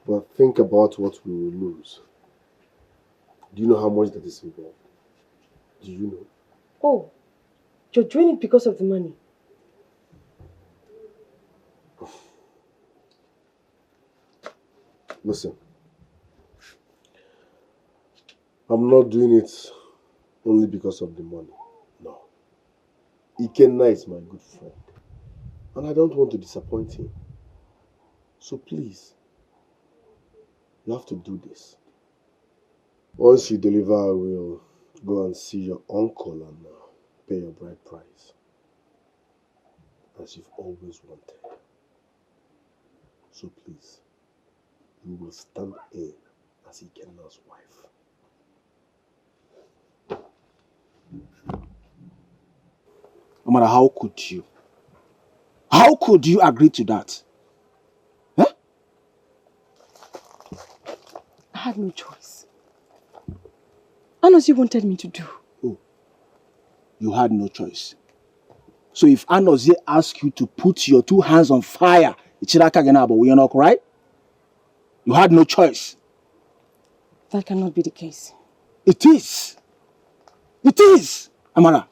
But think about what we will lose. Do you know how much that is involved? Do you know? Oh, you're doing it because of the money. Listen. I'm not doing it only because of the money. No. Ikenna is my good friend. And I don't want to disappoint him. So please, you have to do this. Once you deliver, I will go and see your uncle and pay your bride price. As you've always wanted. So please, you will stand in as Ikenna's wife. No matter how could you? How could you agree to that? Huh? I had no choice. Anozie wanted me to do. Oh, you had no choice. So if Anozie asks you to put your 2 hands on fire, you're not right? You had no choice. That cannot be the case. It is. It is, Amara.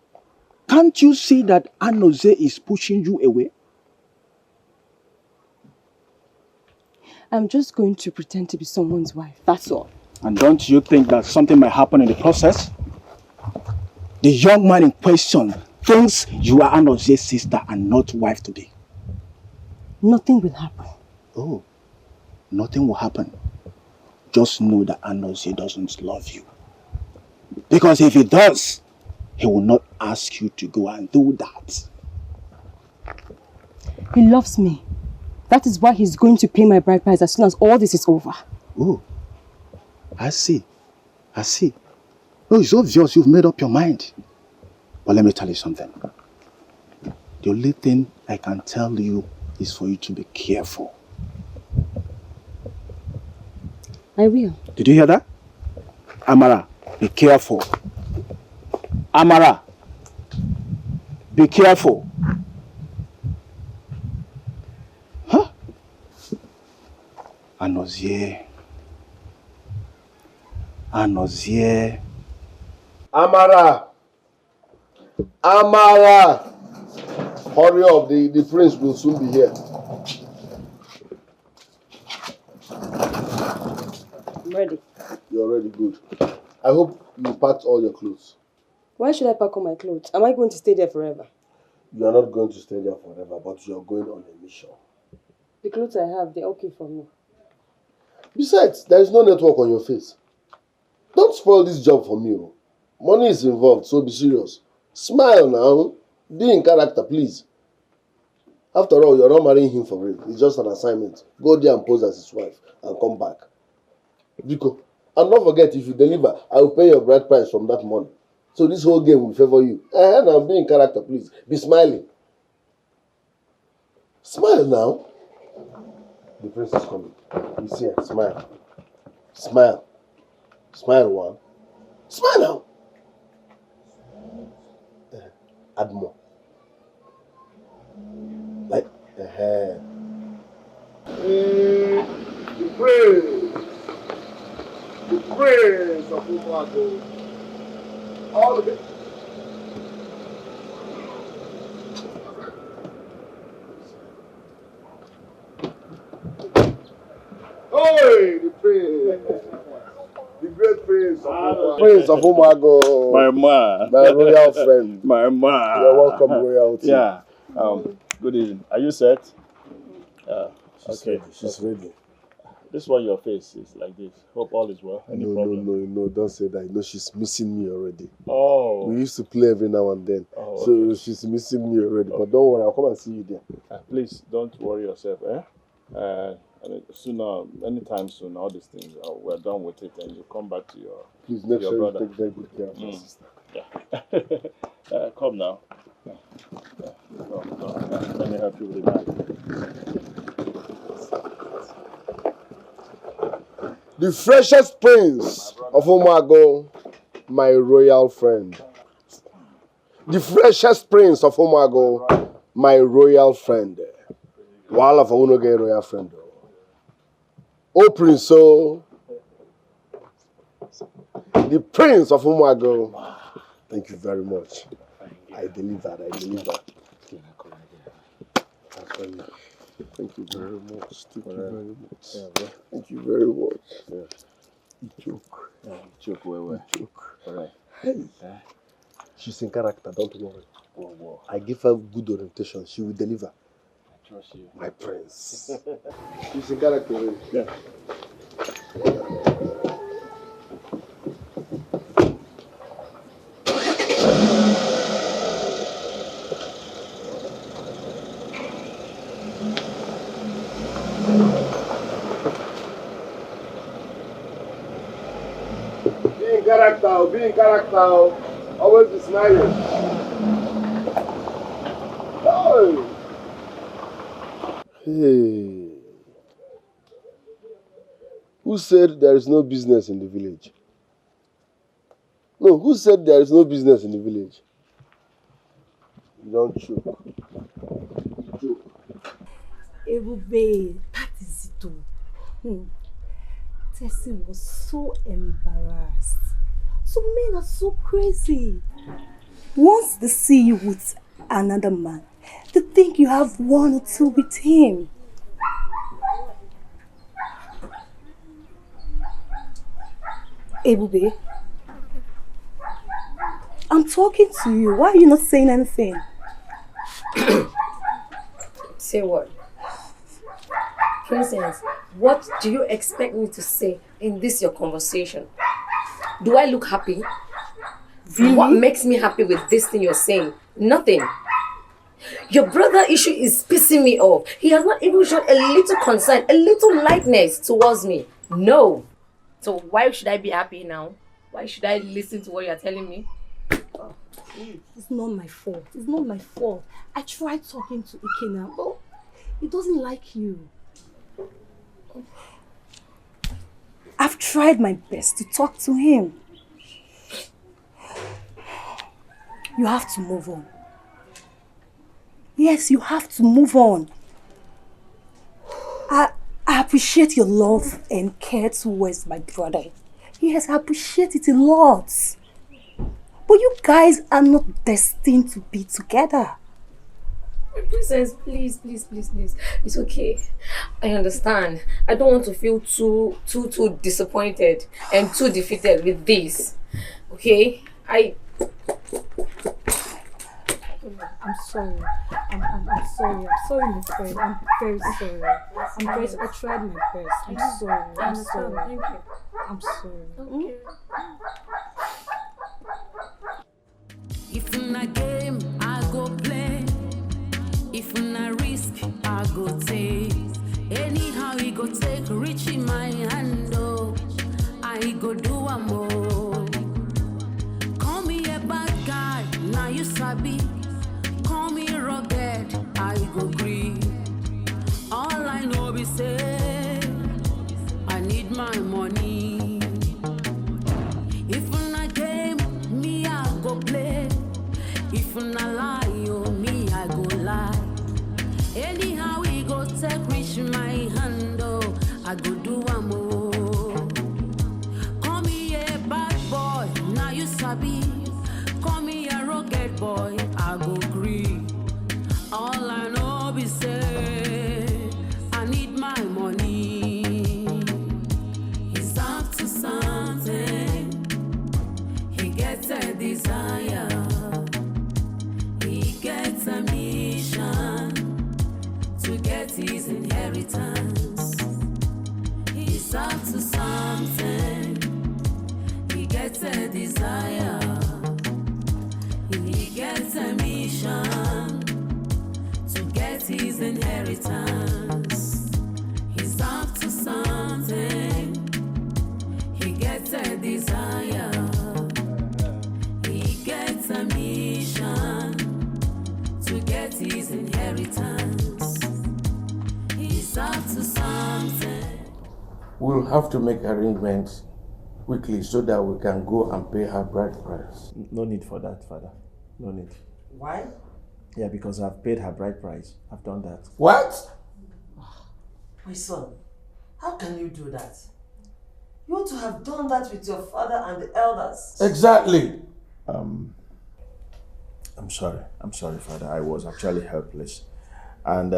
Can't you see that Anozie is pushing you away? I'm just going to pretend to be someone's wife, that's all. And don't you think that something might happen in the process? The young man in question thinks you are Anozie's sister and not wife today. Nothing will happen. Oh, nothing will happen. Just know that Anozie doesn't love you. Because if he does, he will not ask you to go and do that. He loves me. That is why he's going to pay my bride price as soon as all this is over. Oh, I see. I see. Oh, it's obvious you've made up your mind. But let me tell you something. The only thing I can tell you is for you to be careful. I will. Did you hear that? Amara, be careful. Amara, be careful. Huh? Anozie. Anozie. Amara! Amara! Hurry up, the prince will soon be here. I'm ready. You're ready, good. I hope you packed all your clothes. Why should I pack all my clothes? Am I going to stay there forever? You are not going to stay there forever, but you are going on a mission. The clothes I have, they're okay for me. Besides, there is no network on your face. Don't spoil this job for me. Money is involved, so be serious. Smile now. Be in character, please. After all, you're not marrying him for real. It's just an assignment. Go there and pose as his wife and come back. Biko, and don't forget, if you deliver, I will pay your bride price from that money. So this whole game will favor you. Now be in character, please. Be smiling. Smile now. The prince is coming. You see her. Smile. Smile. Smile one. Smile now. Add more. Like, the praise of Umago. All of it. Hey, the praise. The great praise of Umago. Praise of Umago. My man. My royal friend. My man. You're welcome, royalty. Yeah. Good evening. Are you set? She's okay. Ready. She's ready. This is why your face is like this. Hope all is well. Any problem? No, don't say that. You know she's missing me already. Oh. We used to play every now and then. Oh, so okay. she's missing me already. But don't worry, I'll come and see you there. Please don't worry yourself, sooner, anytime soon, all these things, we're done with it, and you come back to your Please make your sure brother. you take very good care of my sister. Yeah. Come now. Come. Let me help you with the knife. The freshest prince of Umago, my royal friend. The freshest prince of Umago, my royal friend. Wala for uno get royal friend. Oh prince, so the prince of Umago. Thank you very much. I delivered. Thank you very much. Thank you very much. You joke. Joke well. Alright. Hey. She's in character, don't worry. Wow. I give her good orientation. She will deliver. I trust you. My prince. She's in character. Really. Yeah. Be in character. Always be smiling. Hey. Who said there is no business in the village? No, who said there is no business in the village? You don't choke. Ebube, that is it. Tessie was so embarrassed. So men are so crazy. Once they see you with another man, they think you have one or two with him. Ebube, I'm talking to you. Why are you not saying anything? Say what? Princess, what do you expect me to say in this your conversation? Do I look happy? Really? What makes me happy with this thing you're saying? Nothing. Your brother issue is pissing me off. He has not even shown a little concern, a little lightness towards me. No. So why should I be happy now? Why should I listen to what you're telling me? Oh, it's not my fault. It's not my fault. I tried talking to Ikena, but he doesn't like you. I've tried my best to talk to him. You have to move on. Yes, you have to move on. I appreciate your love and care towards my brother. Yes, I appreciate it a lot. But you guys are not destined to be together. Princess, please. It's okay. I understand. I don't want to feel too disappointed and too defeated with this. Okay? I'm sorry. I'm sorry. I'm sorry, my friend. I'm very sorry. I tried my best. I'm sorry. Thank you. I'm sorry. Okay. If in a game I go play, If na risk, I go take. Anyhow, we go take, reach in my hand, oh. I go do a more. Call me a bad guy, now you sabi. Call me rugged, I go green. All I know be say, I need my money. If na game, me I go play. If na lie, oh me I go lie. Anyhow we go take reach my hand, oh I go do a more. Call me a bad boy, now you sabi. Call me a rugged boy, I go green. All I know be say, I need my money. He's up to something. He gets a desire. He gets a mission to get his inheritance. He's up to something. He gets a desire. He gets a mission to get his inheritance. He's up to something. He gets a desire. He gets a mission to get his inheritance. He's up to something. We'll have to make arrangements quickly so that we can go and pay her bride price. No need for that, Father. No need. Why? Yeah, because I've paid her bride price. I've done that. What? My son, how can you do that? You ought to have done that with your father and the elders. Exactly. I'm sorry, Father. I was actually helpless. And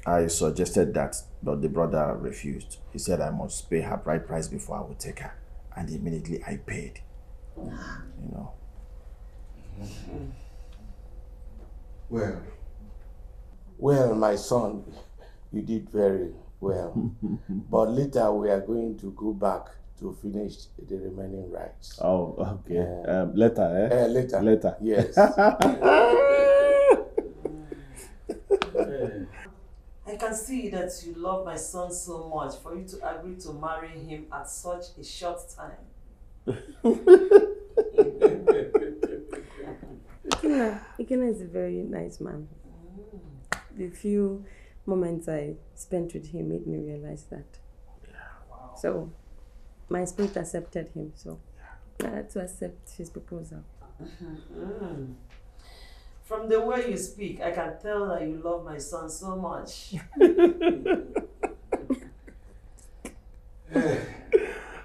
I suggested that, but the brother refused. He said I must pay her bride price before I would take her. And immediately I paid. You know. Well, my son, you did very well. But later we are going to go back to finish the remaining rites. Oh, okay. Later, eh? Later. Later. Yes. I can see that you love my son so much for you to agree to marry him at such a short time. Ikena is a very nice man. The few moments I spent with him made me realize that. So, my spirit accepted him, so I had to accept his proposal. From the way you speak, I can tell that you love my son so much.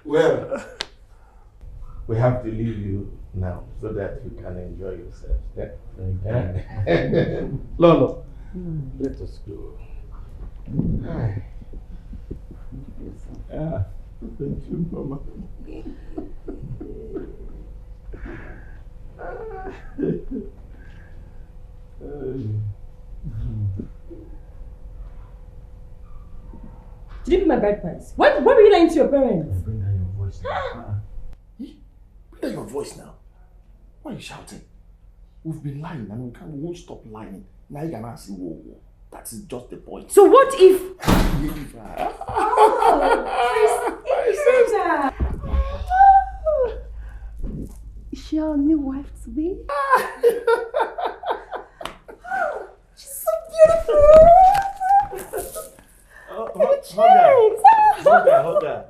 Well, we have to leave you now so that you can enjoy yourself. Lolo, let us go. Hi. Thank you, Mama. Did you pay my bride price? Why were you lying to your parents? Bring down your voice now. Bring down your voice now. Why are you shouting? We've been lying and we won't stop lying. Now you're gonna say, whoa. That is just the point. So what if... Is she our new wife to be? She's so beautiful! Hold her.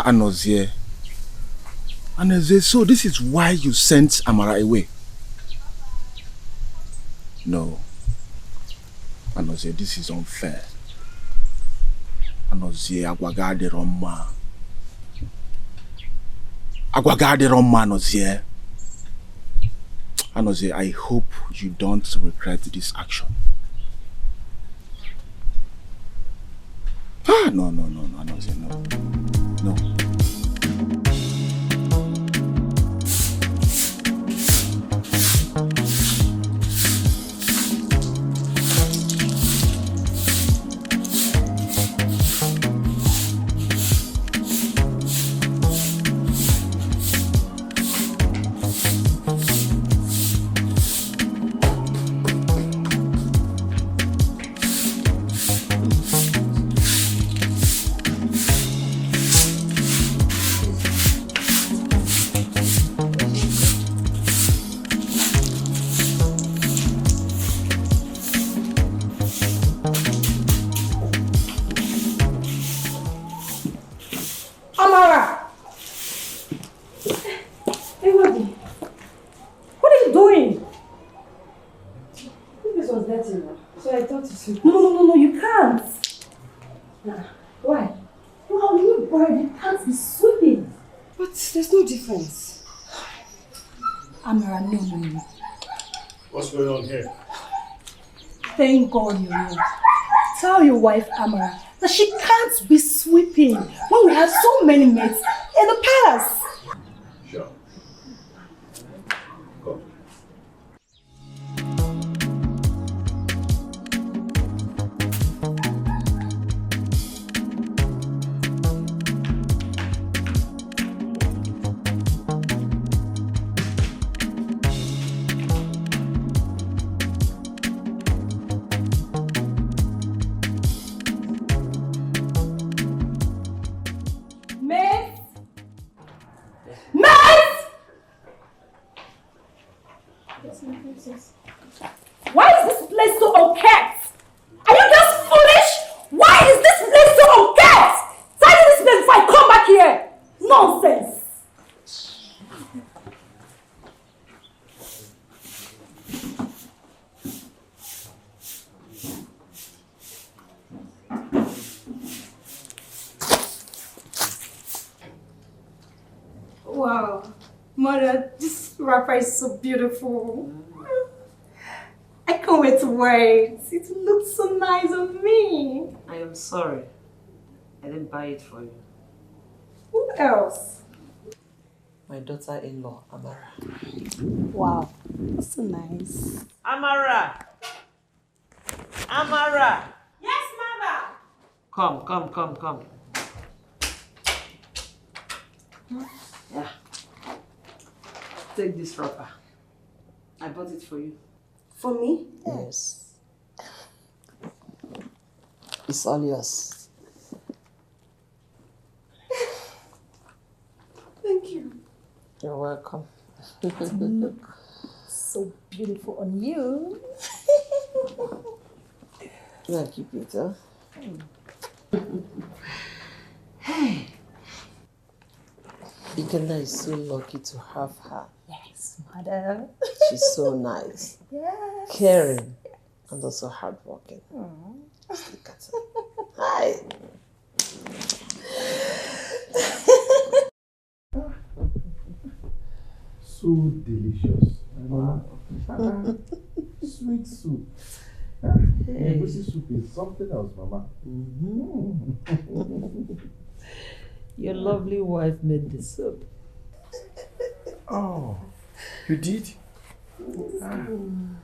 Anozie. Anozie, so this is why you sent Amara away? No. Anozie, this is unfair. Anozie, Agwagade Roma. Anozie. Anozie, I hope you don't regret this action. No, Anozie, no. No, you can't. Why? You are a new bird, you can't be sweeping. But there's no difference. Amara, no. What's going on here? Thank God you're here. Tell your wife, Amara, that she can't be sweeping when we have so many mates in the palace. Sure. Go. Why is this place so unkept? Are you just foolish? Why is this place so unkept? Tidy this place before I come back here. Nonsense. Wow, Mother, this wrapper is so beautiful. I can't wait to wear it. It looks so nice on me. I am sorry. I didn't buy it for you. Who else? My daughter-in-law, Amara. Wow, that's so nice. Amara! Amara! Yes, Mother! Come. Yeah. Take this wrapper. I bought it for you. For me? Yes. It's all yours. Thank you. You're welcome. Look so beautiful on you. Yeah, keep it, huh? Hey. Ikenna is so lucky to have her. Yes, Mother. She's so nice. Yes. Caring. And also hardworking. Just look at her. Hi. So delicious. Sweet soup. Hey. Egusi soup is something else, Mama. Your lovely wife made the soup. Oh, you did?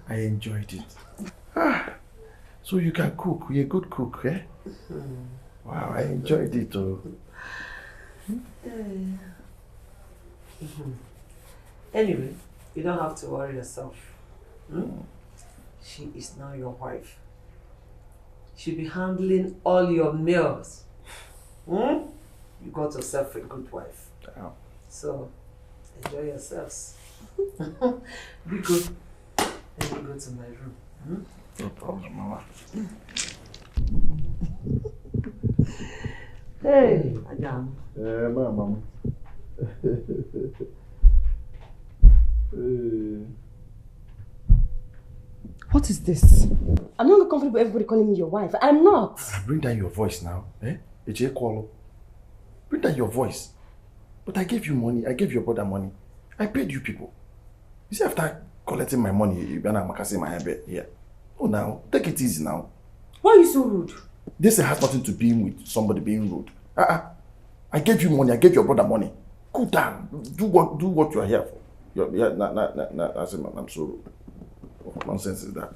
I enjoyed it. So you can cook. You're a good cook, eh? Wow, I enjoyed it too. Anyway, you don't have to worry yourself. She is now your wife. She'll be handling all your meals. You got yourself a good wife. Oh. So, enjoy yourselves. Be good. Let me go to my room. No problem, Mama. Hey, Adam. Mama. What is this? I'm not comfortable with everybody calling me your wife. I'm not. Bring down your voice now, eh? Eje Kwolo. Bring down your voice. But I gave you money. I gave your brother money. I paid you people. You see, after collecting my money, you're gonna makasi my head here. Oh, now, take it easy now. Why are you so rude? This has nothing to do with somebody being rude. I gave you money. I gave your brother money. Cool down. Do what you are here for. I'm so rude. What nonsense is that?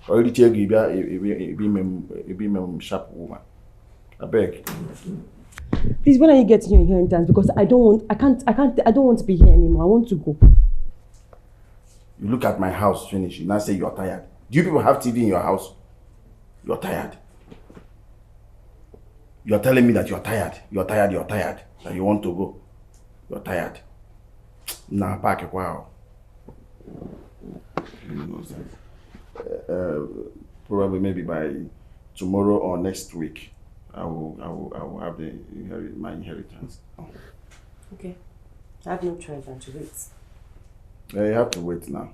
I already tell you, be sharp woman. I beg. Please, when are you getting your inheritance? Because I don't want to be here anymore. I want to go. You look at my house, finish. You now say you're tired. Do you people have TV in your house? You're tired. You're telling me that you're tired. You're tired. That you want to go. You're tired. Nah, pack it, wow. Probably maybe by tomorrow or next week, I will have my inheritance. Okay. I have no choice than to wait. Yeah, you have to wait now.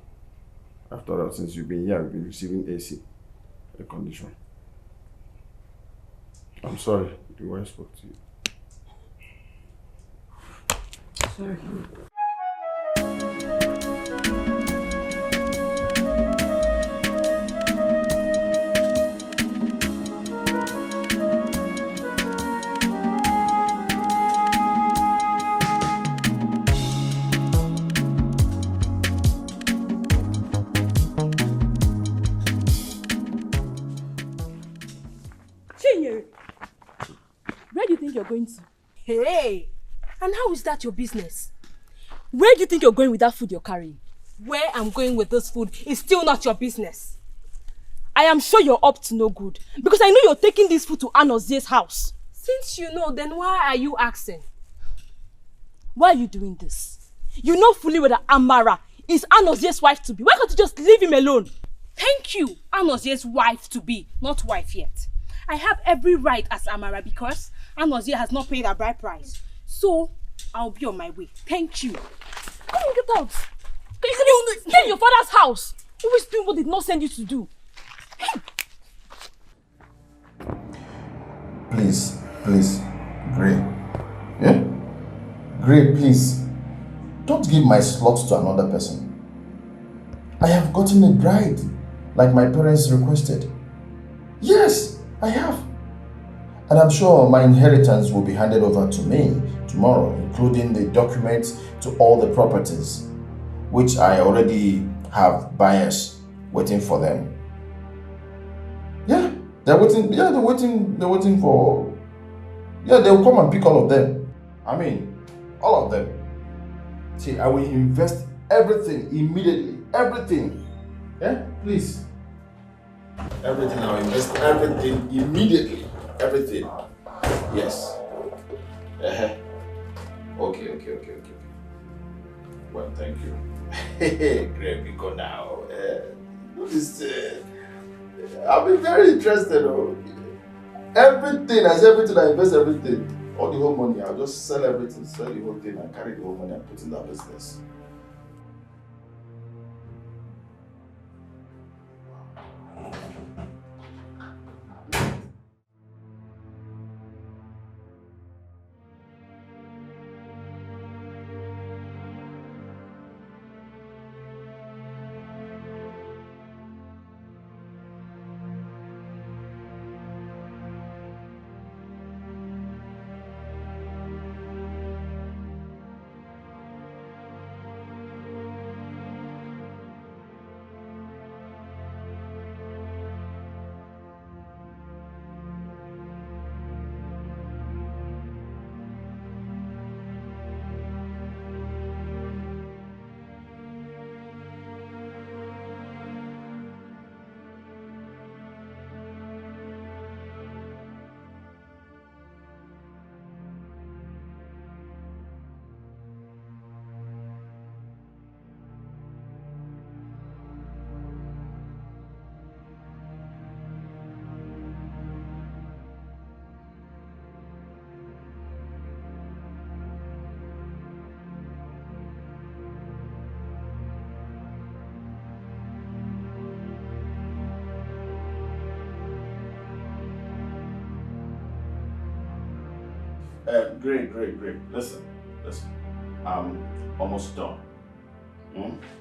After all, since you've been here, you've been receiving AC, air condition. I'm sorry, the way I spoke to you. Sorry. Where do you think you're going to? Hey! And how is that your business? Where do you think you're going with that food you're carrying? Where I'm going with this food is still not your business. I am sure you're up to no good. Because I know you're taking this food to Anoze's house. Since you know, then why are you asking? Why are you doing this? You know fully well that Amara is Anoze's wife to be. Why can't you just leave him alone? Thank you, Anoze's wife to be, not wife yet. I have every right as Amara because Anoze has not paid her bride price. So, I'll be on my way. Thank you. Come on, get out. Stay in your father's house. Always doing what did not send you to do. Hey. Please, Gray. Yeah? Gray, please. Don't give my slot to another person. I have gotten a bride, like my parents requested. Yes, I have. And I'm sure my inheritance will be handed over to me tomorrow, including the documents to all the properties, which I already have buyers waiting for them. Yeah, they're waiting for... Yeah, they'll come and pick all of them. I mean, all of them. See, I will invest everything immediately. Everything. Yeah, please. Everything, I'll invest everything immediately. Everything. Yes. Okay. Well, thank you. Great, we go now. I'll be very interested. Everything, I invest everything. All the whole money, I'll just sell everything, sell the whole thing, and carry the whole money and put in that business. Great. Listen, Listen, I'm almost done.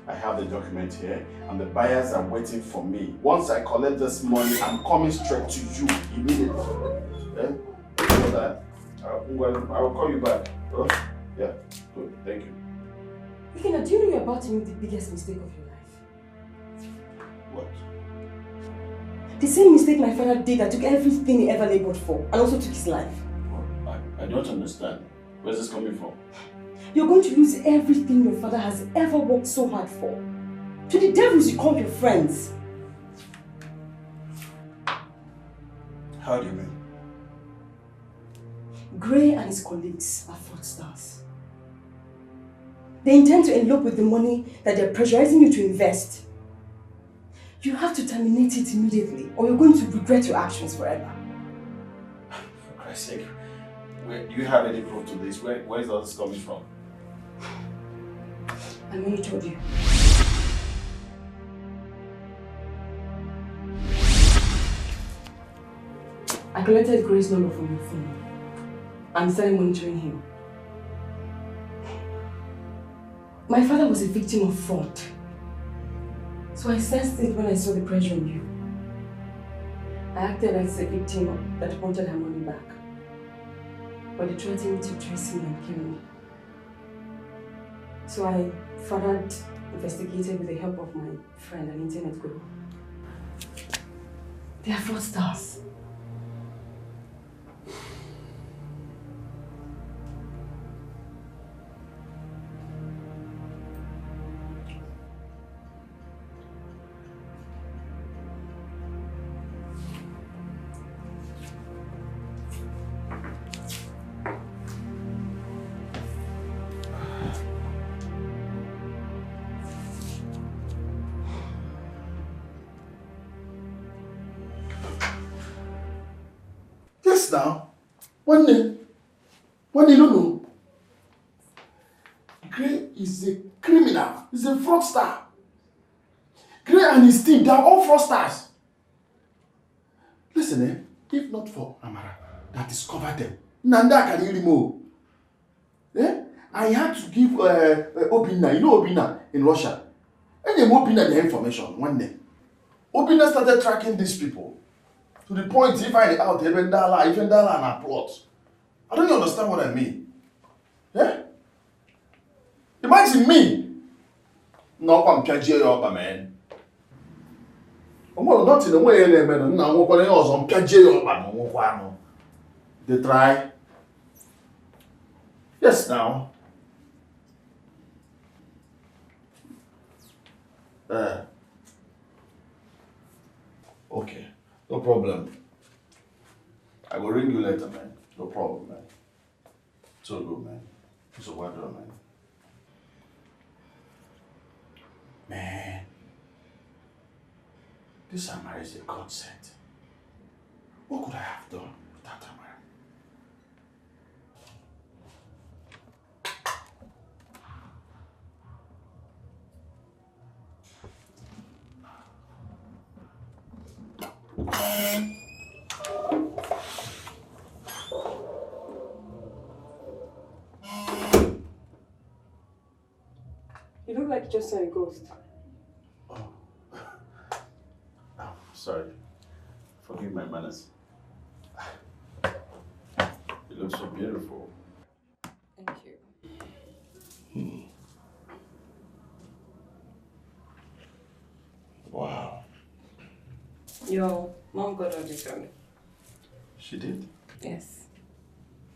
I have the document here, and the buyers are waiting for me. Once I collect this money, I'm coming straight to you immediately. Yeah? You know that? I'll call you back. Oh? Yeah, good. Thank you. Ikena, do you know you're about to make the biggest mistake of your life? What? The same mistake my father did that took everything he ever labored for and also took his life. I don't understand. Where's this coming from? You're going to lose everything your father has ever worked so hard for. To the devils you call your friends. How do you mean? Gray and his colleagues are fraudsters. They intend to elope with the money that they're pressurizing you to invest. You have to terminate it immediately, or you're going to regret your actions forever. For Christ's sake, do you have any proof to this? Where is all this coming from? I know you told you. I collected Gray's number from your phone and started monitoring him. My father was a victim of fraud. So I sensed it when I saw the pressure on you. I acted as a victim that wanted her money back. But they threatened to trace me and kill me. So I further investigated with the help of my friend, an internet guru. They are fraudsters. Now, one day, you don't know. Gray is a criminal. He's a fraudster. Gray and his team, they are all fraudsters. Listen, if not for Amara that discovered them, Nanda Kadiri mo. I had to give Obina, you know Obina in Russia. And they gave Obina the information one day. Obina started tracking these people. To the point, if I out, even dollar and a plot. I don't understand what I mean. Yeah? Imagine me. No, I'm Piaget your man. Well, not in the way they made them. Now, what else on Piaget your man? They try. Yes, now. Okay. No problem. I will ring you later, man. No problem, man. So good, man. So well done, man. Man. This Amara is a godsend. What could I have done without Amara? You look like you just saw a ghost. Oh, sorry. Forgive my manners. You look so beautiful. Thank you. Wow. Your mom got all this on me. She did? Yes.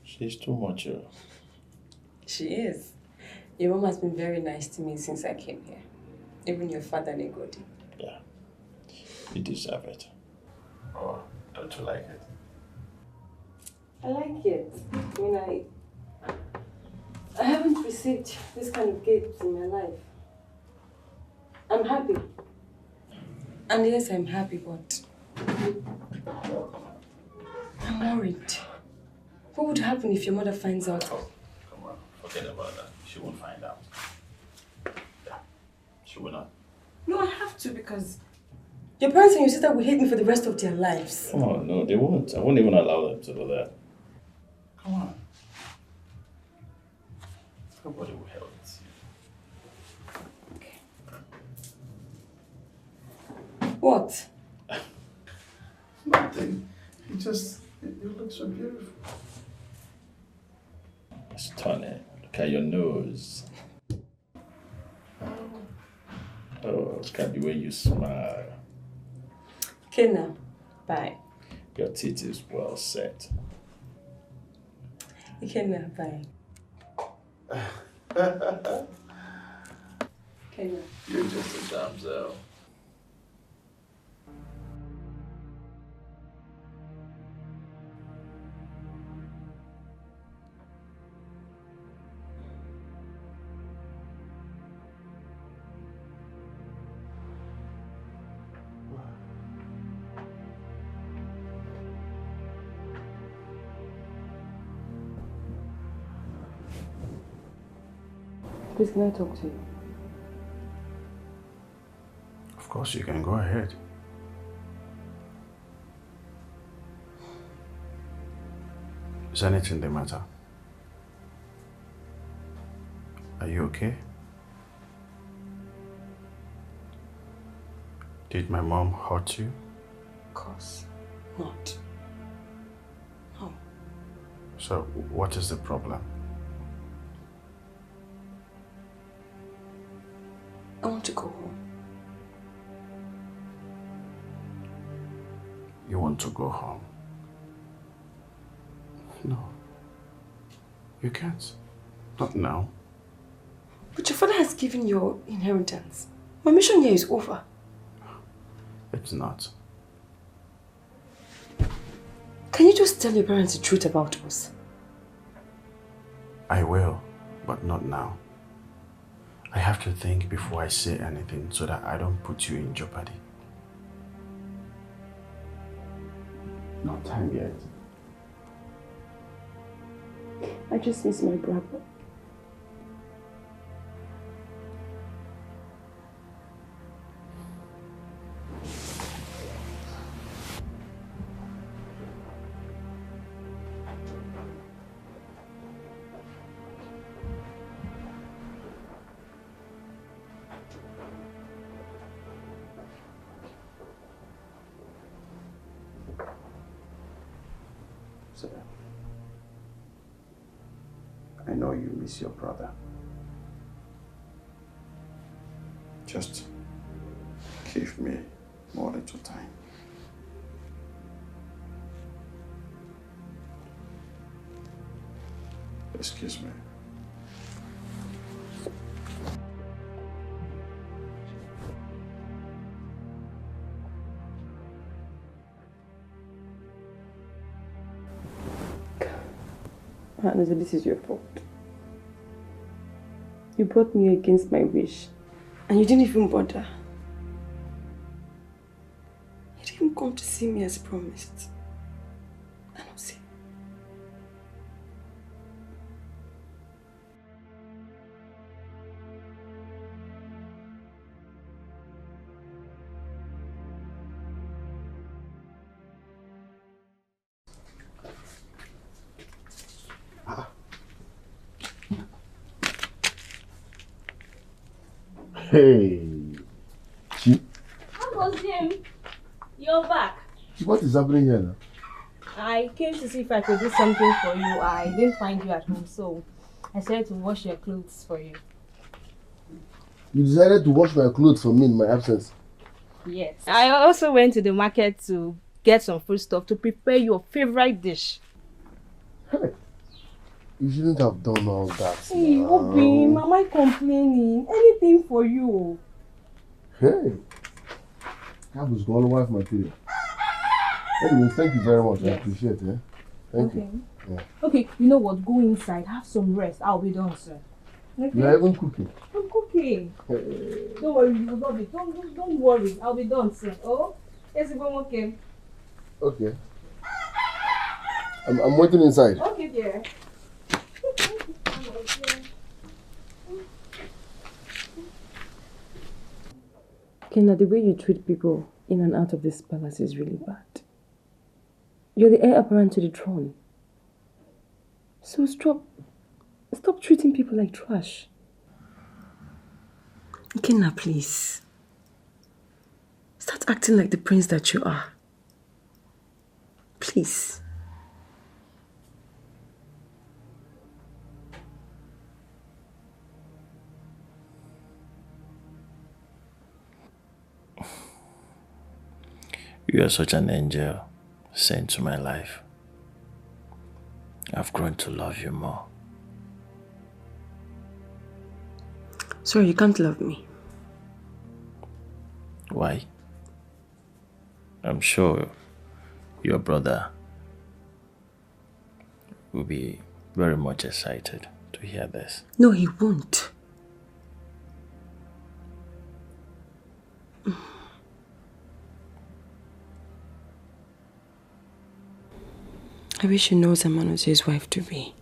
She's too much. She is. Your mom has been very nice to me since I came here. Even your father, Nlewedim. Yeah. You deserve it. Oh, don't you like it? I like it. I mean, I haven't received this kind of gift in my life. I'm happy. And yes, I'm happy, but I'm worried. What would happen if your mother finds out? Oh, come on. Forget about that. She won't find out. Yeah. She will not. No, I have to because your parents and your sister will hate me for the rest of their lives. Come on, no, they won't. I won't even allow them to do that. Come on. Nobody will help you. What? Nothing. You look so beautiful. Stunning. Look at your nose. Oh, look at the way you smile. Okay now. Bye. Your teeth is well set. Okay now. Bye. Okay now. You're just a damsel. Please, can I talk to you? Of course, you can go ahead. Is anything the matter? Are you okay? Did my mom hurt you? Of course not. No. So, what is the problem? I want to go home. You want to go home? No. You can't. Not now. But your father has given your inheritance. My mission here is over. It's not. Can you just tell your parents the truth about us? I will, but not now. I have to think before I say anything so that I don't put you in jeopardy. Not time yet. I just miss my brother. I know you miss your brother. Just give me more little time. Excuse me. Honestly, this is your fault. You brought me against my wish, and you didn't even bother. You didn't even come to see me as promised. I don't see. Hey, How was Jim? You're back. What is happening here now? I came to see if I could do something for you. I didn't find you at home, so I decided to wash your clothes for you. You decided to wash my clothes for me in my absence? Yes. I also went to the market to get some food stuff to prepare your favorite dish. Hey, you shouldn't have done all that. Hey, Obi, am I complaining? Anything for you. Hey, that was all wife material. Anyway, thank you very much. Yes. I appreciate it. Thank you. Yeah. Okay, you know what? Go inside, have some rest. I'll be done soon. Okay? You're even cooking. I'm cooking. Hey. Don't worry, you will not be. Don't worry. I'll be done soon. Oh, yes, if I'm okay. Okay. I'm waiting inside. Okay, dear. Kenna, the way you treat people in and out of this palace is really bad. You're the heir apparent to the throne. So stop Stop treating people like trash. Ikenna, please. Start acting like the prince that you are. Please. You are such an angel sent to my life. I've grown to love you more. Sorry, you can't love me. Why? I'm sure your brother will be very much excited to hear this. No, he won't. I wish you know Zamano's wife to be.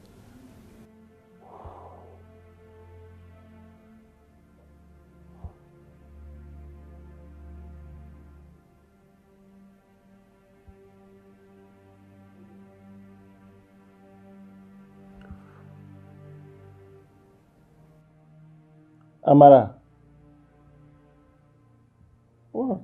Amara. What?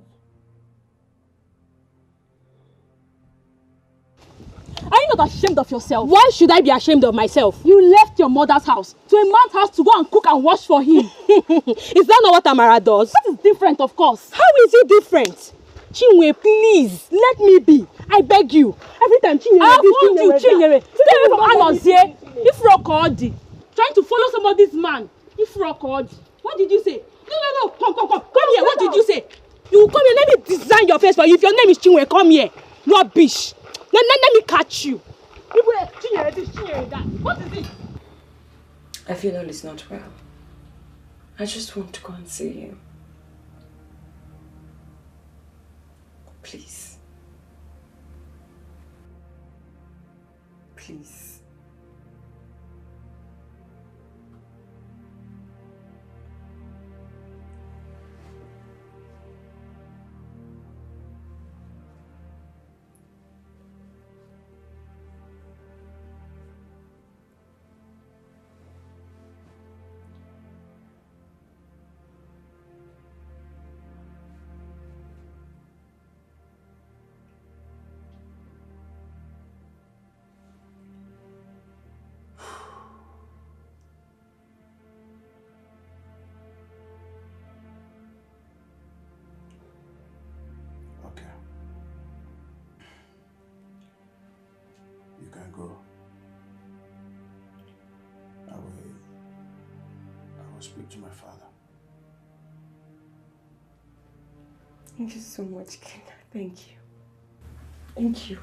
Are you not ashamed of yourself? Why should I be ashamed of myself? You left your mother's house to a man's house to go and cook and wash for him. Is that not what Amara does? That is different, of course. How is it different? Chinwe, please, let me be. I beg you. Every time Chinwe, I've warned you, Chinwe. Stay away from Anozie. If Rokodi, trying to follow somebody's man. If Rokodi. What did you say? No. Come here. What did you say? You come here. Let me design your face for you. If your name is Chinwe, come here. Rubbish. Let me catch you. What is it? I feel all is not well. I just want to go and see you. Please. Please. You can go. I will speak to my father. Thank you so much, Kenna. Thank you. Thank you.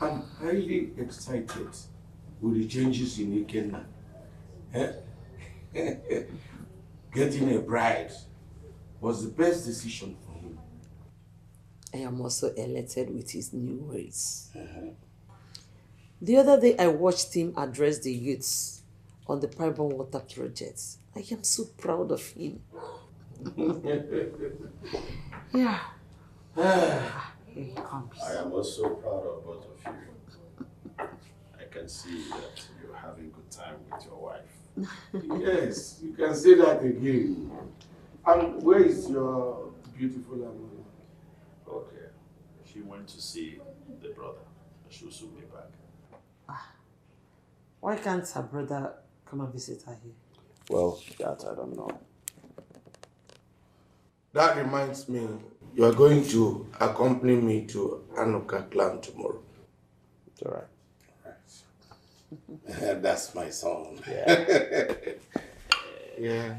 I'm highly excited with the changes in Ikenna. Getting a bride was the best decision for him. I am also elated with his new ways. The other day I watched him address the youths on the pipe and water project. I am so proud of him. Yeah. Here he comes. I am also proud of both of you. I can see that you're having good time with your wife. Yes, you can say that again. And where is your beautiful Amara? Okay. She went to see the brother. She'll soon be back. Why can't her brother come and visit her here? Well, that I don't know. That reminds me, you are going to accompany me to Anuka clan tomorrow. It's all right. That's my son. Yeah. Yeah.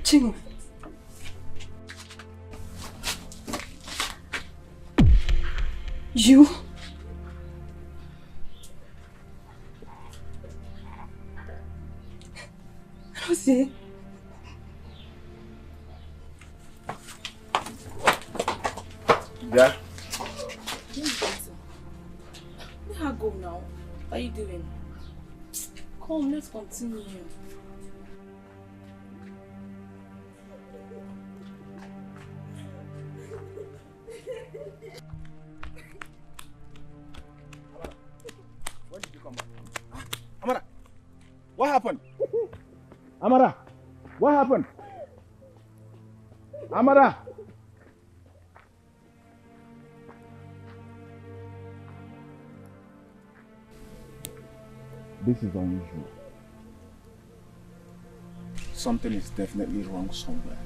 Chingu. You? Rosie? Yeah? Let her go now. What are you doing? Come, let's continue. When did you come back? Amara, what happened? Amara, what happened? Amara! This is unusual. Something is definitely wrong somewhere.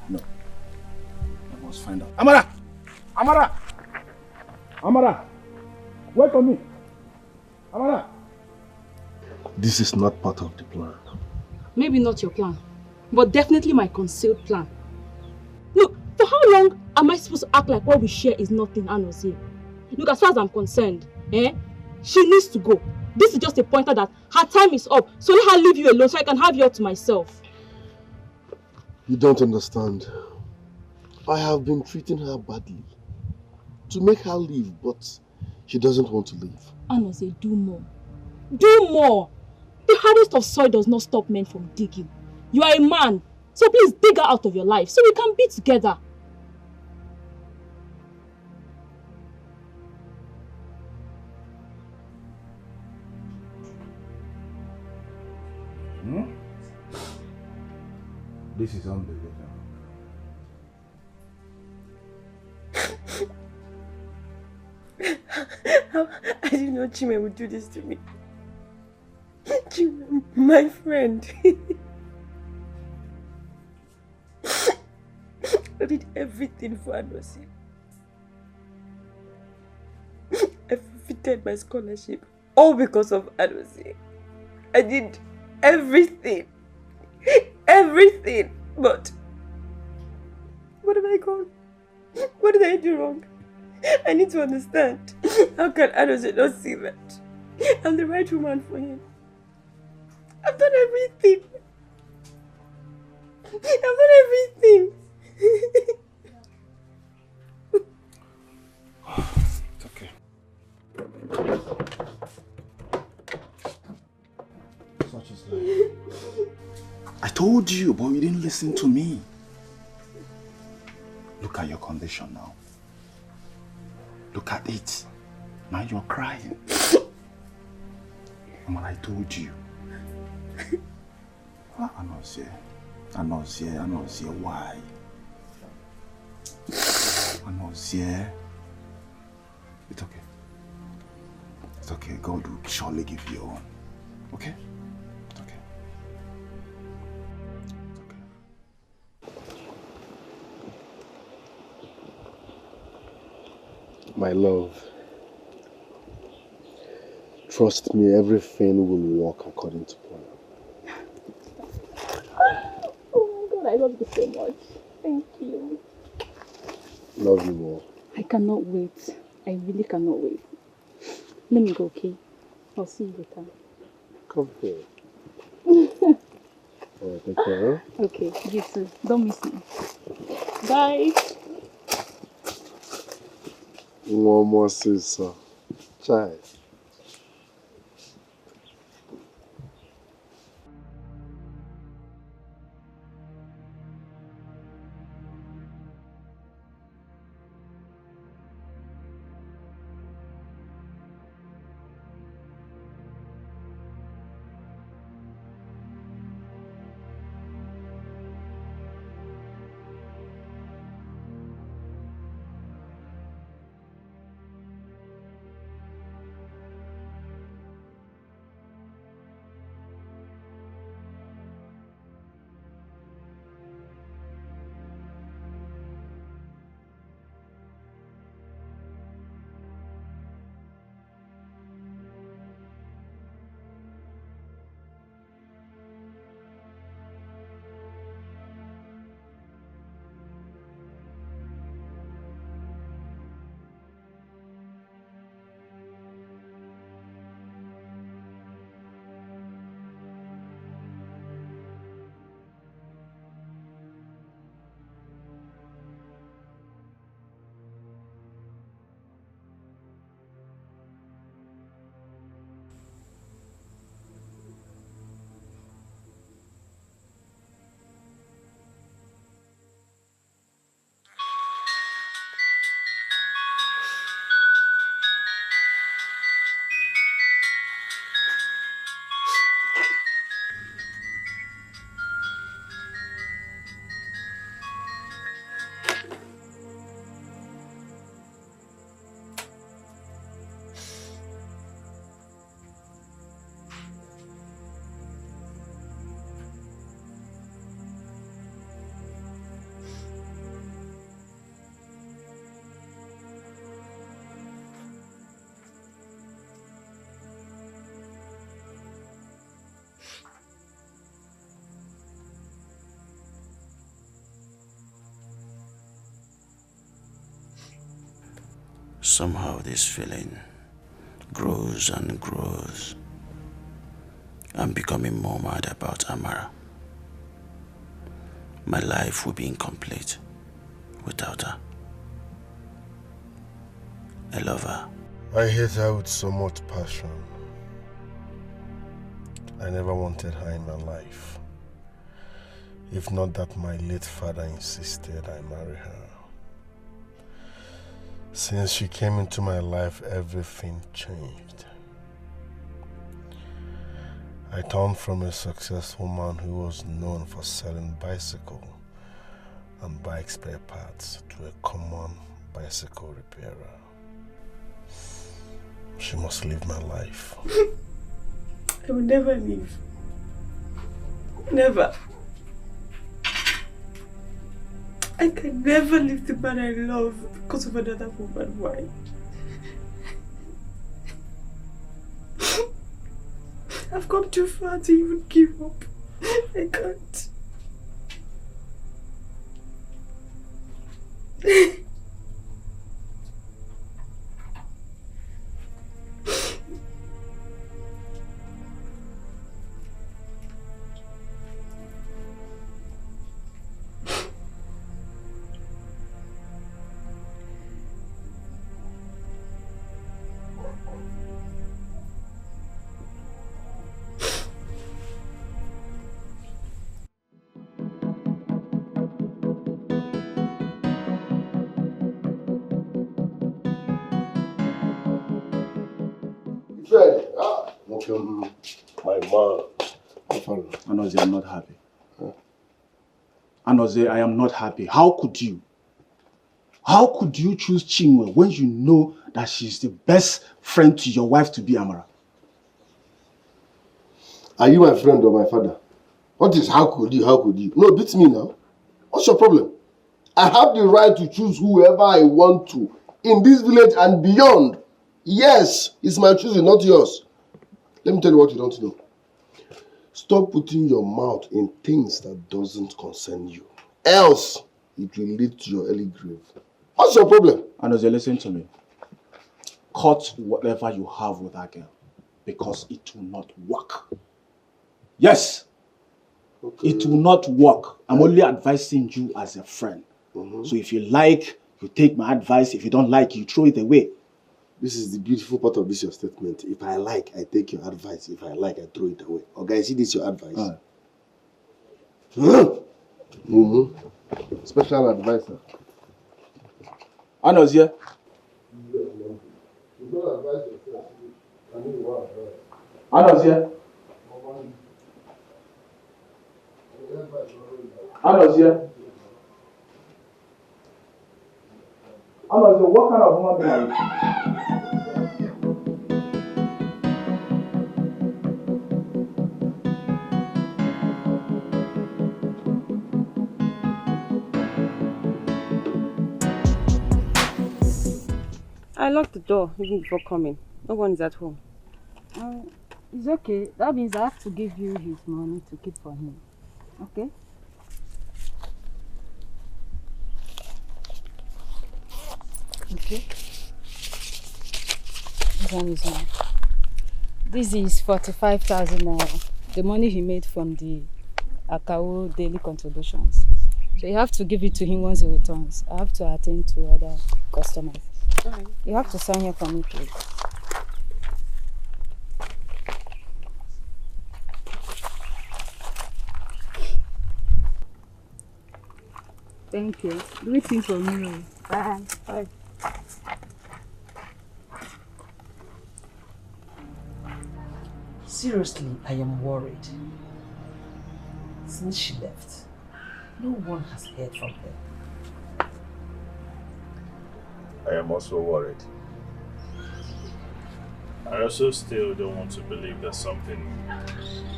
No. I must find out. Amara! Amara! Amara! Wait for me! Amara! This is not part of the plan. Maybe not your plan, but definitely my concealed plan. Look, for how long am I supposed to act like what we share is nothing, Anozie? Look, as far as I'm concerned, she needs to go. This is just a pointer that her time is up, so let her leave you alone so I can have you all to myself. You don't understand. I have been treating her badly to make her leave, but she doesn't want to leave. Anozie, do more. Do more! The hardest of soil does not stop men from digging. You are a man, so please dig her out of your life so we can be together. This is unbelievable. I didn't know Chime would do this to me. Chime, my friend. I did everything for Anozie. I forfeited my scholarship, all because of Anozie. I did everything. Everything. But what have I done? What did I do wrong? I need to understand. How can Anozie not see that I'm the right woman for him? I've done everything. I've done everything. It's okay. Such is life. I told you, but you didn't listen to me. Look at your condition now. Look at it. Now you're crying. And what I told you. Anozie, why? Anozie. It's okay. It's okay. God will surely give you your own. Okay? It's okay. My love, trust me, everything will work according to plan. Oh my God, I love you so much. Thank you. Love you more. I cannot wait. I really cannot wait. Let me go, okay? I'll see you later. Come here. Alright, take care, huh? Okay, you too. Don't miss me. Bye. One more sister. Child. Somehow this feeling grows and grows. I'm becoming more mad about Amara. My life will be incomplete without her. I love her. I hate her with so much passion. I never wanted her in my life. If not that my late father insisted I marry her. Since she came into my life, everything changed. I turned from a successful man who was known for selling bicycle and bike spare parts to a common bicycle repairer. She must live my life. I will never leave. Never. I can never leave the man I love because of another woman. Why? I've come too far to even give up. I can't. My mom. Anozie, I'm not happy. Anozie, I am not happy. How could you? How could you choose Chinwe when you know that she's the best friend to your wife to be, Amara? Are you my friend or my father? What is how could you? How could you? No, beat me now. What's your problem? I have the right to choose whoever I want to in this village and beyond. Yes, it's my choosing, not yours. Let me tell you what you don't know. Stop putting your mouth in things that doesn't concern you. Else, it will lead to your early grave. What's your problem? Anozie, listen to me. Cut whatever you have with that girl, because it will not work. Yes, okay. It will not work. I'm only advising you as a friend. So if you like, you take my advice. If you don't like, you throw it away. This is the beautiful part of this your statement. If I like, I take your advice. If I like, I throw it away. Okay, see this your advice. Special advisor. Anozie. Anozie. Anozie. Anozie, what kind of woman are you? I locked the door even before coming. No one is at home. It's okay. That means I have to give you his money to keep for him. Okay? Okay. This one is mine. This is 45,000 naira. The money he made from the Akawo daily contributions. So you have to give it to him once he returns. I have to attend to other customers. Alright. You have to sign here for me, please. Thank you. Waiting for me. Bye. Bye. Seriously, I am worried. Since she left, no one has heard from her. I am also worried. I also still don't want to believe that something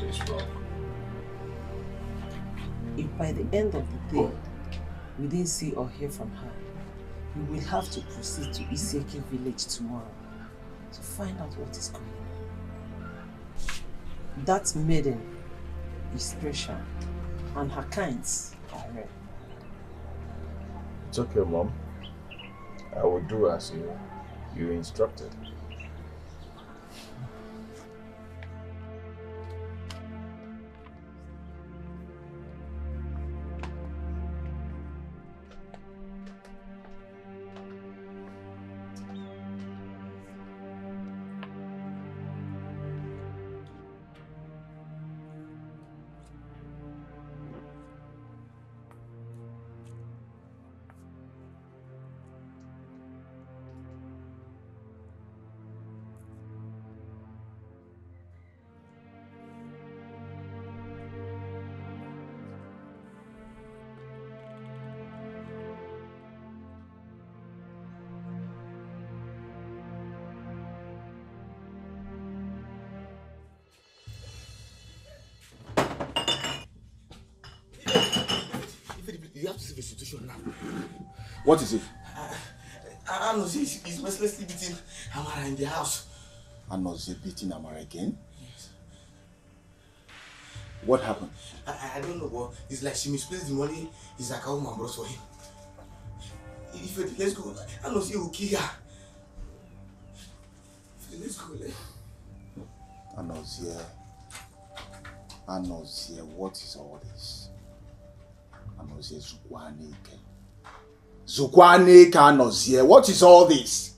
is wrong. If by the end of the day, we didn't see or hear from her, we will have to proceed to Etiko village tomorrow to find out what is going on. That maiden is special and her kinds are rare. It's okay, Mom. I will do as you instructed. You have to see the situation now. What is it? Anozie is mercilessly beating Amara in the house. Anozie beating Amara again? Yes. What happened? I don't know, but it's like she misplaced the money his account man brought for him. Let's go. Anozie will kill her. Let's go. Anozie, what is all this? Anozie Zukwaneke. Zukwaneke Anozie, what is all this?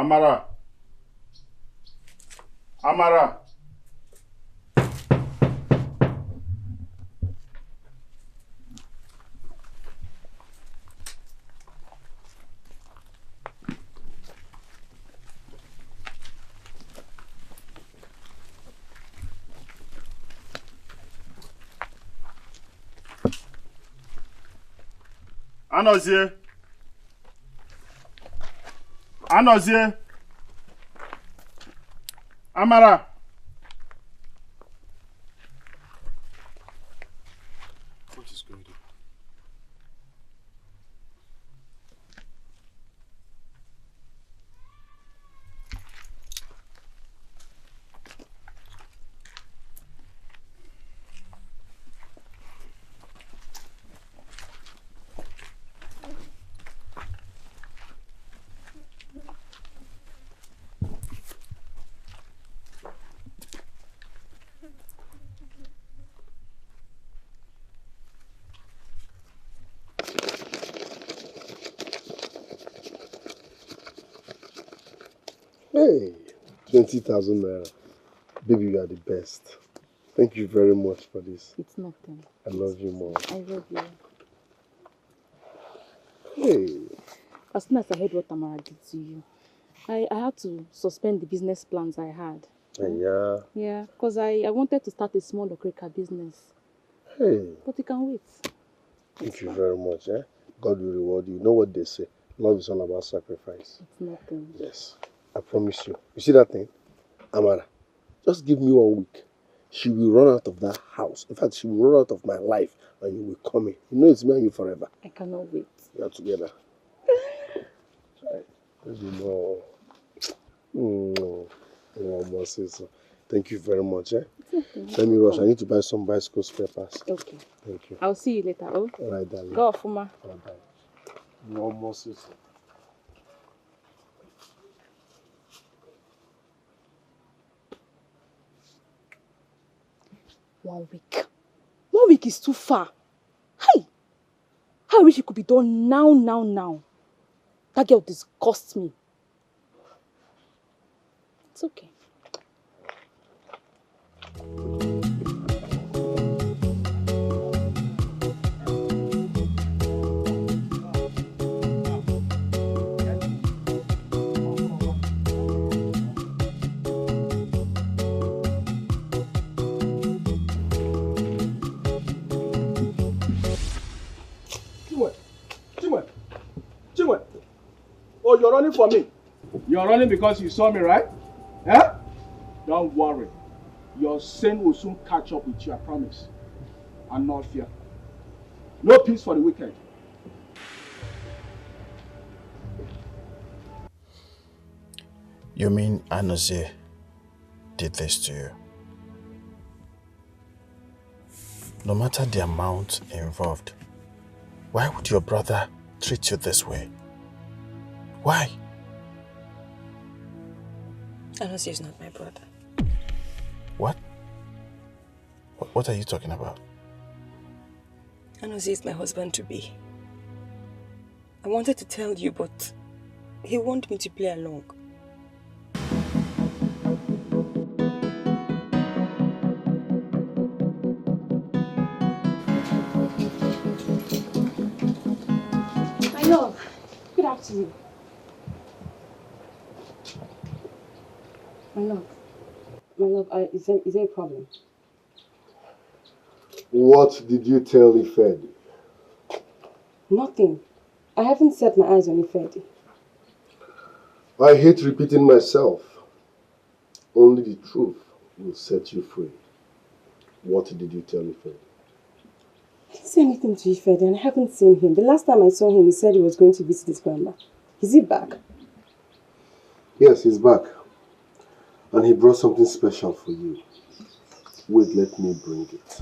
Amara. Amara. Anozie. Anozie. Amara. What is going on? Hey, 20,000 naira. Baby, you are the best. Thank you very much for this. It's nothing. I love you more. I love you. Hey. As soon as I heard what Tamara did to you, I had to suspend the business plans I had. Yeah. Yeah, because I wanted to start a small okrika business. Hey. But you can wait. Thank you very much. God will reward you. You know what they say? Love is all about sacrifice. It's nothing. Yes. I promise you. You see that thing? Amara, just give me 1 week. She will run out of that house. In fact, she will run out of my life and you will come in. You know it's me and you forever. I cannot wait. We are together. Thank you very much. Let me rush. I need to buy some bicycle spare parts. Okay. Thank you. I'll see you later. Oh? All right, darling. Go off, Uma. All right. No more sister. One week. 1 week is too far. Hey! I wish it could be done now. That girl disgusts me. It's okay. Oh, you're running for me. You're running because you saw me, right? Eh? Don't worry. Your sin will soon catch up with you, I promise. And not fear. No peace for the wicked. You mean Anozie did this to you? No matter the amount involved, why would your brother treat you this way? Why? Anozie is not my brother. What? What are you talking about? Anozie is my husband-to-be. I wanted to tell you, but he wanted me to play along. My love, good afternoon. My love, is there a problem? What did you tell Ifedi? Nothing. I haven't set my eyes on Ifedi. I hate repeating myself. Only the truth will set you free. What did you tell Ifedi? I didn't say anything to Ifedi and I haven't seen him. The last time I saw him, he said he was going to visit his grandma. Is he back? Yes, he's back. And he brought something special for you. Wait, let me bring it.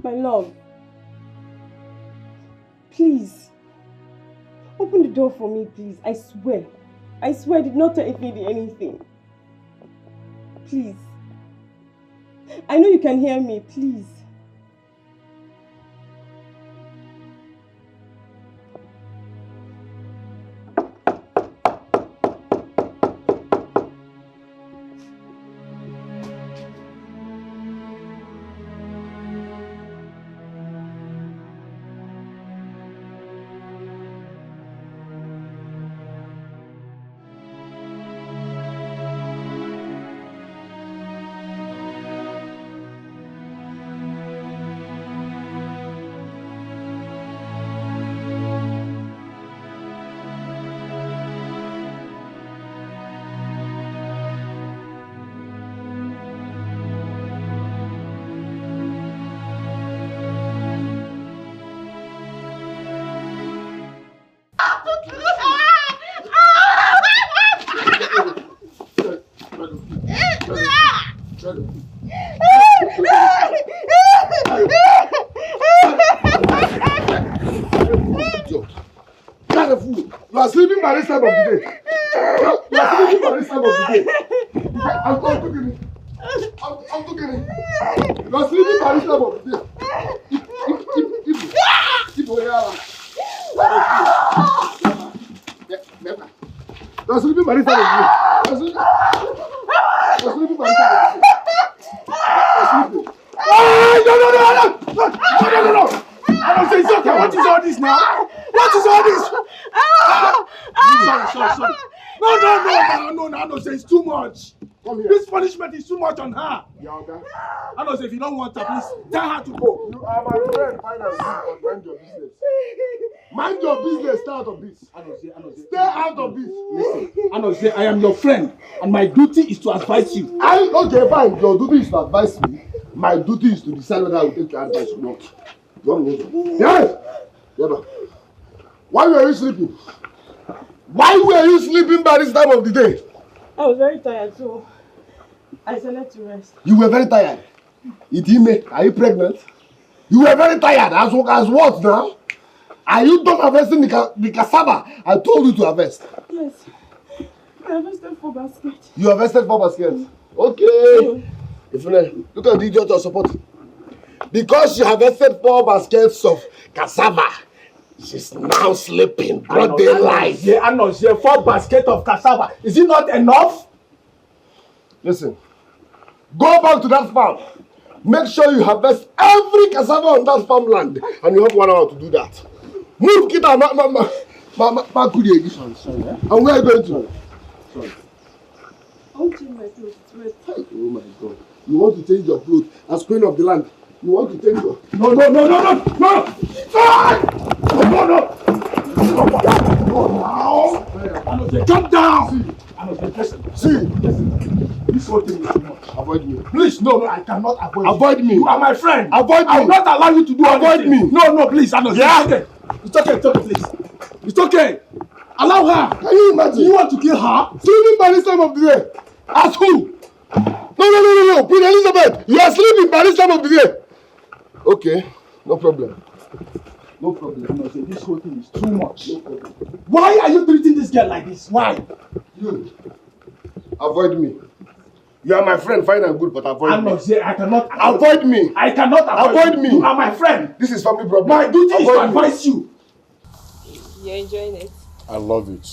My love. Please. Open the door for me, please. I swear. I swear I did not tell Ifedi anything. Please. I know you can hear me, please. You are sleeping by this time of the day. You are sleeping by this time of the day. I'm talking it. I'm talking it. You are sleeping by this time of the day. You are sleeping by this time of the day. You are sleeping by this time of the day. No. I don't say it's okay. What is all this now? What is all this? Sorry. No, say it's too much. This punishment is too much on her. I don't say if you don't want her, please tell her to go. You are my friend, fine and good, but mind your business. Mind your business, stay out of this. I don't say. Stay out of this. Listen, I don't say I am your friend, and my duty is to advise you. Okay, fine. Your duty is to advise me. My duty is to decide whether I will take your advice or not. Yes! Why were you sleeping? Why were you sleeping by this time of the day? I was very tired, so I decided to rest. You were very tired? Itime, are you pregnant? You were very tired. As what now? Are you done harvesting the cassava I told you to harvest? Yes. I harvested 4 baskets. You harvested 4 baskets? Okay. Look at the idiot you're supporting. Because she harvested 4 baskets of cassava, she's now sleeping. Broad daylight. I know, 4 baskets of cassava. Is it not enough? Listen, go back to that farm. Make sure you harvest every cassava on that farmland, and you have 1 hour to do that. Move, Kita, sorry. And where are you going to? Sorry. I want to change my clothes. Oh my God. You want to change your clothes as queen of the land? You want to change your... No! Jump down! See. This whole thing is too much. Avoid me. Please, no, I cannot avoid you. Avoid me. You are my friend. Avoid me. I will not allow you to do avoid anything. me. No, please, It's okay, please. It's okay. Allow her. Can you imagine? You want to kill her? Sleeping by this time of the day. As who? No. Queen Elizabeth, you are sleeping by this time of the day. Okay, no problem. This whole thing is too much. No problem. Why are you treating this girl like this? Why? You. Avoid me. You are my friend, fine and good, but avoid me. I cannot avoid me. I cannot avoid me. You are my friend. This is family problem. My duty is to advise you. You're enjoying it? I love it.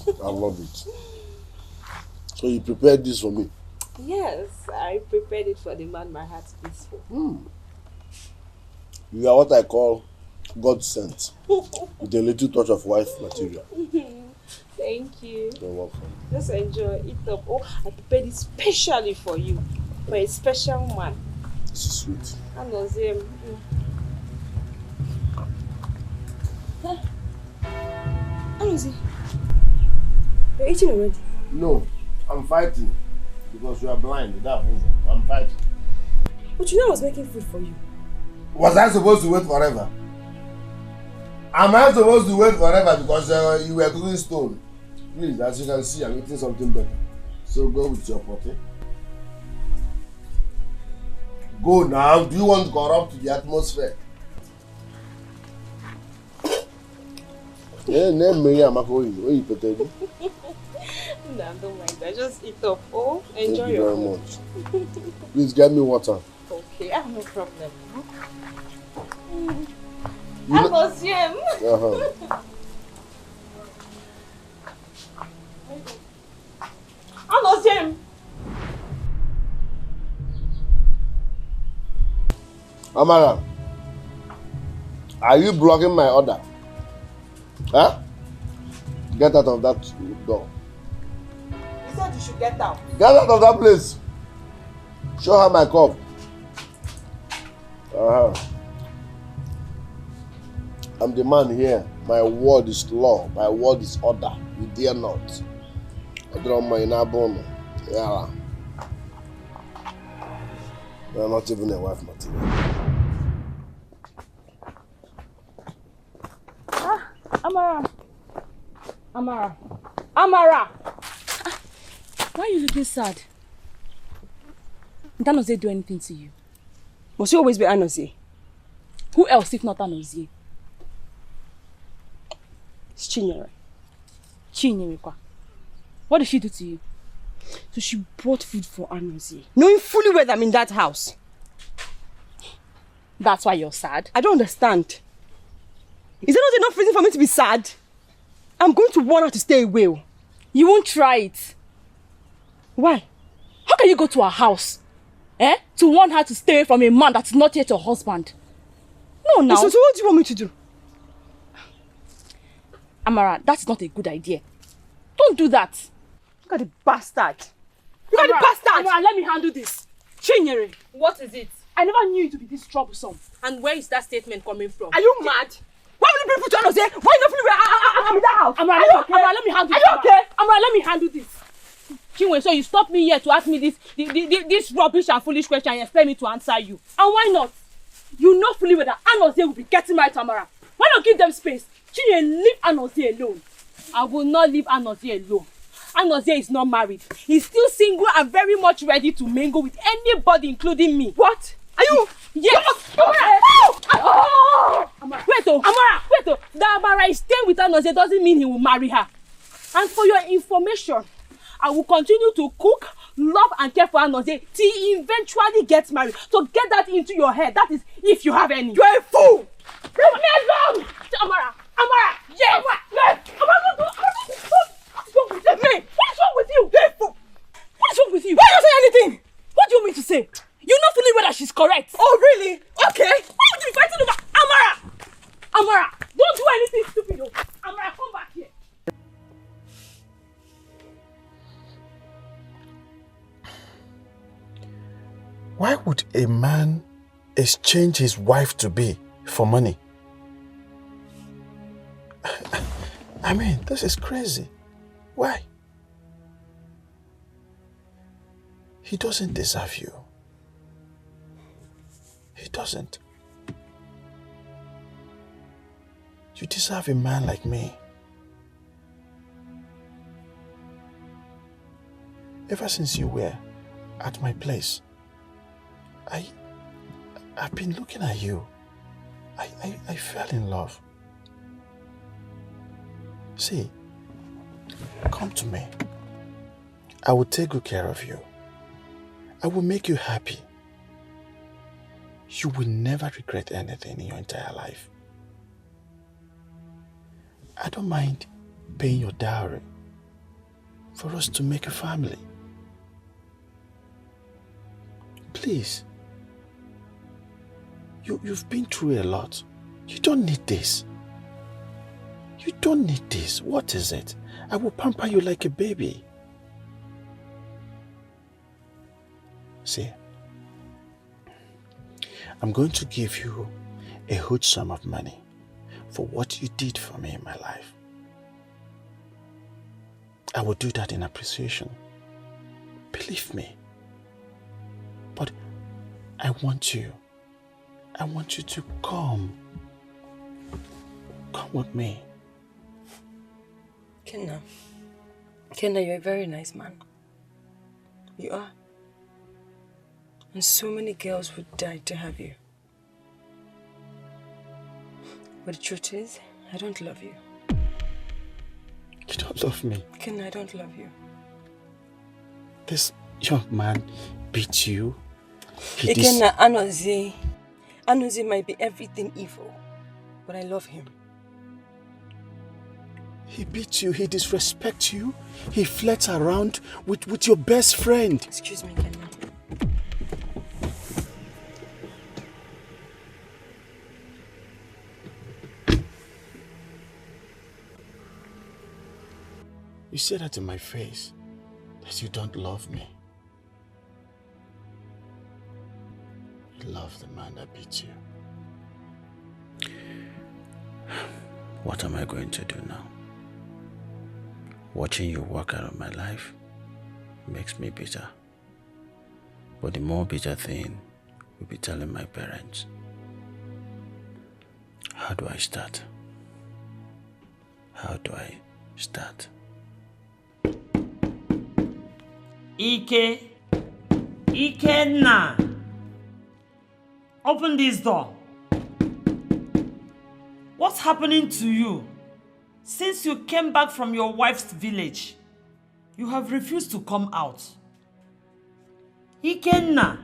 So you prepared this for me? Yes, I prepared it for the man my heart beats for. You are what I call God sent, with a little touch of wife material. Thank you. You're welcome. Just enjoy it up. Oh, I prepared it specially for you, for a special man. This is sweet. I know them. You're eating already? No, I'm fighting. Because you are blind without moving. I'm fighting. But you know I was making food for you. Was I supposed to wait forever? Am I supposed to wait forever because you were cooking stone? Please, as you can see, I'm eating something better. So go with your potty. Go now. Do you want to corrupt the atmosphere? Yeah, name me, I'm going to eat potato. No, don't mind. I just eat up. Oh, enjoy Thank you your very food. much. Please get me water. Okay, I have no problem. You I know- was him. I was him. Amara, are you blocking my order? Huh? Get out of that door. You said you should get out. Get out of that place. Show her my cup. I'm the man here. My word is law. My word is order. You dare not. I draw my nabono. Yeah. You're not even a wife material. Amara. Amara. Amara! Why are you looking sad? Did Anozie do anything to you? Must you always be Anozie? Who else if not Anozie? It's Chinyere. Chinyere kwa. What did she do to you? So she brought food for Anozie, knowing fully well that I'm in that house. That's why you're sad? I don't understand. Is there not enough reason for me to be sad? I'm going to warn her to stay away. You won't try it. Why? How can you go to her house? To warn her to stay away from a man that is not yet your husband? No, now. So what do you want me to do? Amara, that's not a good idea. Don't do that. Look at the bastard. Look at the bastard! Amara, let me handle this. Chinyere. What is it? I never knew you to be this troublesome. And where is that statement coming from? Are you mad? Why will you bring food to Anozie? Why not feeling I'm in that house? Amara, let me handle this. Are you okay? Amara, let me handle this. Chinwe, so you stop me here to ask me this rubbish and foolish question and expect me to answer you. And why not? You know fully well that Anozie will be getting married to Amara. Why not give them space? Chinwe, leave Anozie alone. I will not leave Anozie alone. Anozie is not married. He's still single and very much ready to mingle with anybody, including me. What? Are you? Yes. Amara. Wait, Amara. Wait, that Amara is staying with Anozie doesn't mean he will marry her. And for your information, I will continue to cook, love and care for Anozie till he eventually gets married. So get that into your head. That is if you have any. You're a fool! Leave me alone! Amara! Amara! Yes! Yes! Amara! What's wrong with me? What's wrong with you? You're a fool! What's wrong with you? Why are you saying anything? What do you want me to say? You know fully well that she's correct. Oh, really? Okay. Why would you be fighting over Amara? Amara! Don't do anything stupid, though. Amara, come back here. Why would a man exchange his wife-to-be for money? I mean, this is crazy. Why? He doesn't deserve you. He doesn't. You deserve a man like me. Ever since you were at my place, I've been looking at you. I fell in love. See, come to me. I will take good care of you. I will make you happy. You will never regret anything in your entire life. I don't mind paying your dowry for us to make a family. Please. You've been through a lot. You don't need this. You don't need this. What is it? I will pamper you like a baby. See, I'm going to give you a huge sum of money for what you did for me in my life. I will do that in appreciation. Believe me. But I want you to come. Come with me. Kenna, you're a very nice man. You are. And so many girls would die to have you. But the truth is, I don't love you. You don't love me. Ken, I don't love you. This young man beat you. Again, Anozie might be everything evil, but I love him. He beats you, he disrespects you, he flirts around with your best friend. Excuse me, Ken. You say that in my face, that you don't love me. You love the man that beat you. What am I going to do now? Watching you walk out of my life makes me bitter. But the more bitter thing will be telling my parents. How do I start? How do I start? Ikenna, open this door. What's happening to you? Since you came back from your wife's village, you have refused to come out. Ikenna,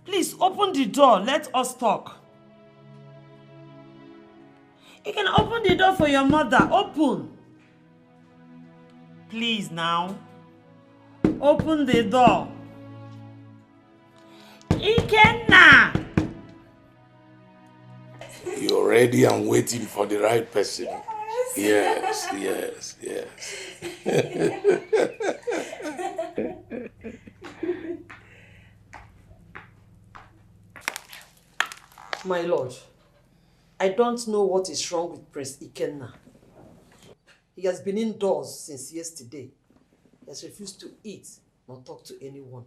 please open the door. Let us talk. You can open the door for your mother. Open. Please now. Open the door. Ikenna! You're ready and waiting for the right person. Yes, yes, yes. My lord, I don't know what is wrong with Prince Ikenna. He has been indoors since yesterday. He has refused to eat nor talk to anyone.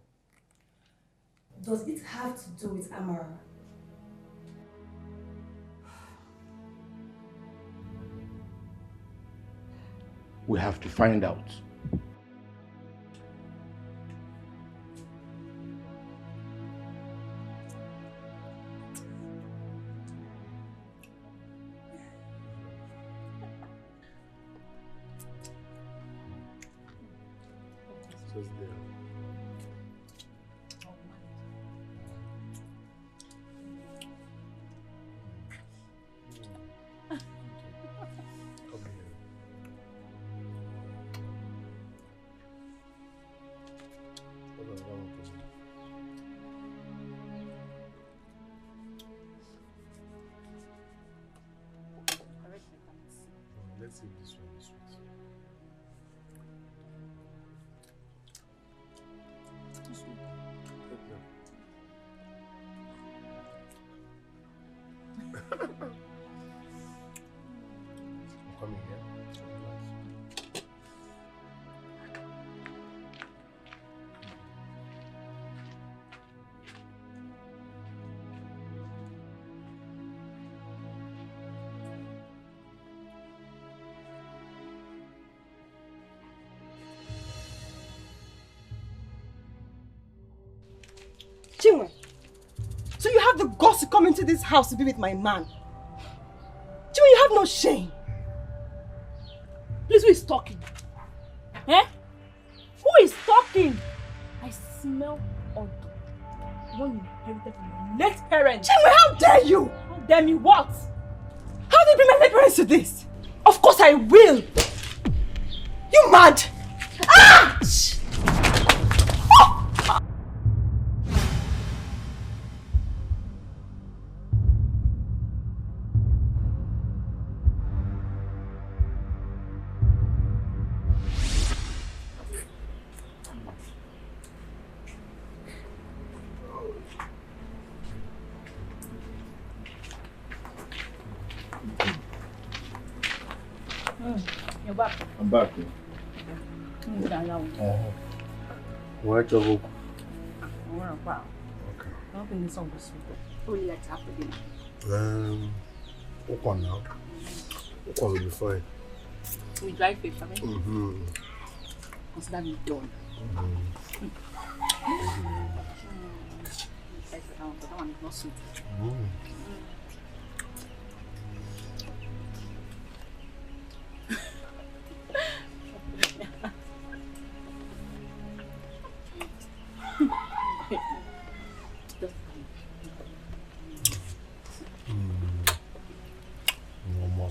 Does it have to do with Amara? We have to find out. Let's see if this one is sweet. I'm coming here. Chinwe, so you have the guts to come into this house to be with my man. Chinwe, you have no shame. Please, who is talking? Eh? Who is talking? I smell odor. One you inherited from your late parents. Chinwe, how dare you? How dare me what? How do you bring my late parents to this? Of course I will. You mad? Ah! You're back. I'm back. Where to go? Okay. Only like half a dinner. What one now? What one will be fine? We drive fish, I mean. Mm-hmm. Consider me done. That one is not sweet.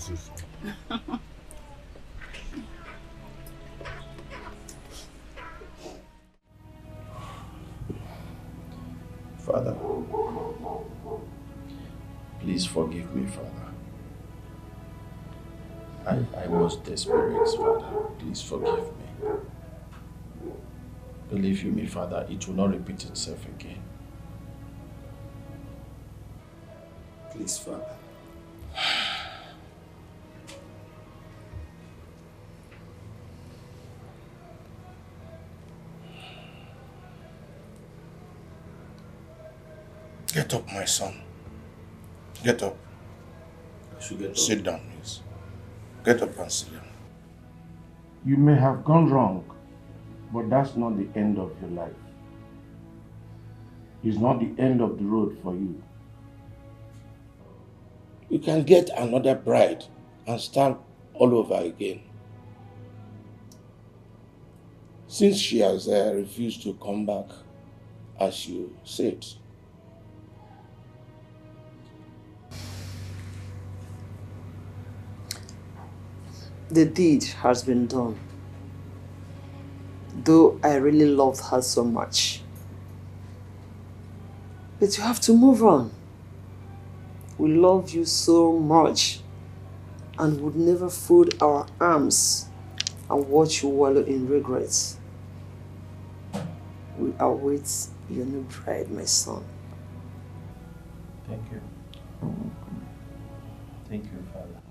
Mrs. Father, please forgive me, Father. I was desperate, Father. Please forgive me. Believe you me, Father, it will not repeat itself again. Please, Father. Get up, my son. Get up. I should get up. Sit down, please. Get up and sit down. You may have gone wrong, but that's not the end of your life. It's not the end of the road for you. You can get another bride and start all over again. Since she has refused to come back, as you said. The deed has been done. Though I really loved her so much. But you have to move on. We love you so much and would never fold our arms and watch you wallow in regrets. We await your new bride, my son. Thank you. Thank you, Father.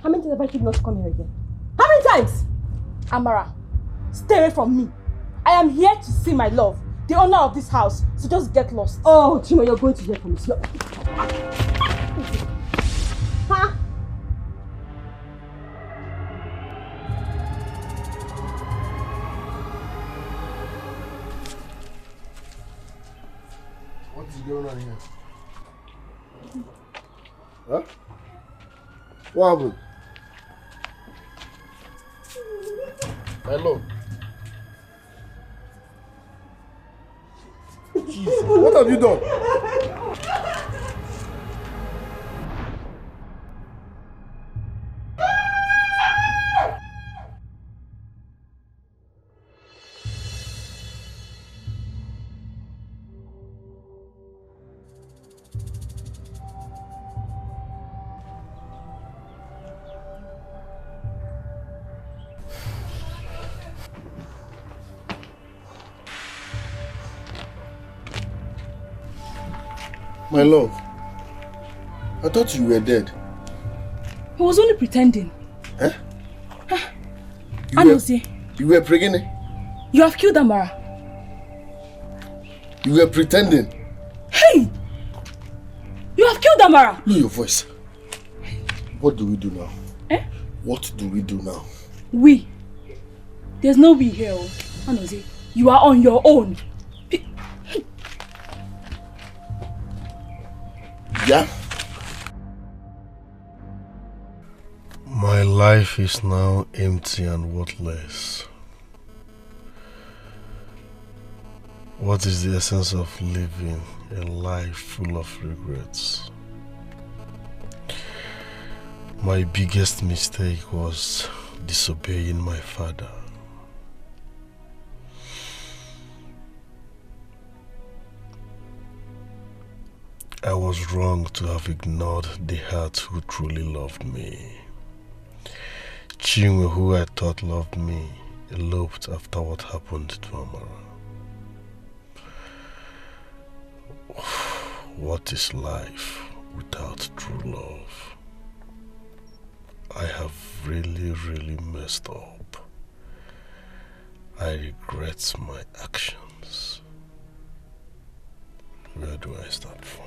How many times have I told you not to come here again? How many times? Amara, stay away from me. I am here to see my love, the owner of this house, so just get lost. Oh, Chima, you're going to hear from me. Huh? What is going on here? Huh? What happened? Hello? Jesus, what have you done? My love, I thought you were dead. He was only pretending. Huh? Anozie, You were pregnant? you have killed Amara. You were pretending? Hey! You have killed Amara! Lower your voice. What do we do now? Eh? What do we do now? We. There's no we here. Anozie, you are on your own. Yeah? My life is now empty and worthless. What is the essence of living a life full of regrets? My biggest mistake was disobeying my father. I was wrong to have ignored the heart who truly loved me. Chinwe, who I thought loved me, eloped after what happened to Amara. What is life without true love? I have really messed up. I regret my actions. Where do I start from?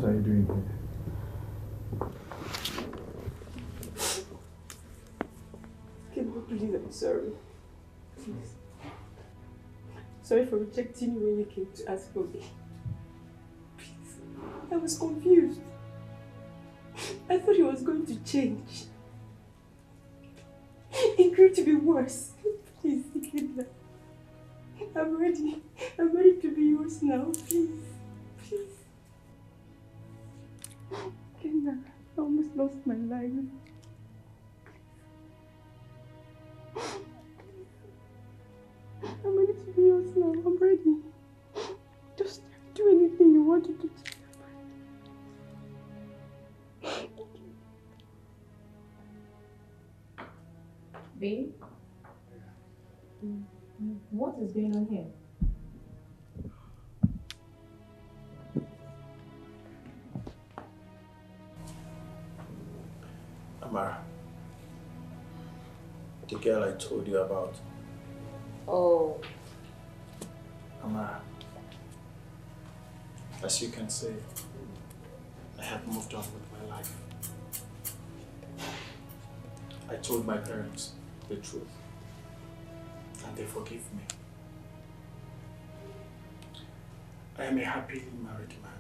What are you doing here? Kebo, please, I'm sorry. Please. Sorry for rejecting you when you came to ask for me. Please. I was confused. I thought he was going to change. It grew to be worse. Please, Ikenna. I'm ready. I'm ready to be yours now. Please. Please. Ikenna, I almost lost my life. I'm ready to be yours now. I'm ready. Just do anything you want to do. Babe? What is going on here? Amara, the girl I told you about. Oh. Amara, as you can see, I have moved on with my life. I told my parents the truth, and they forgive me. I am a happily married man.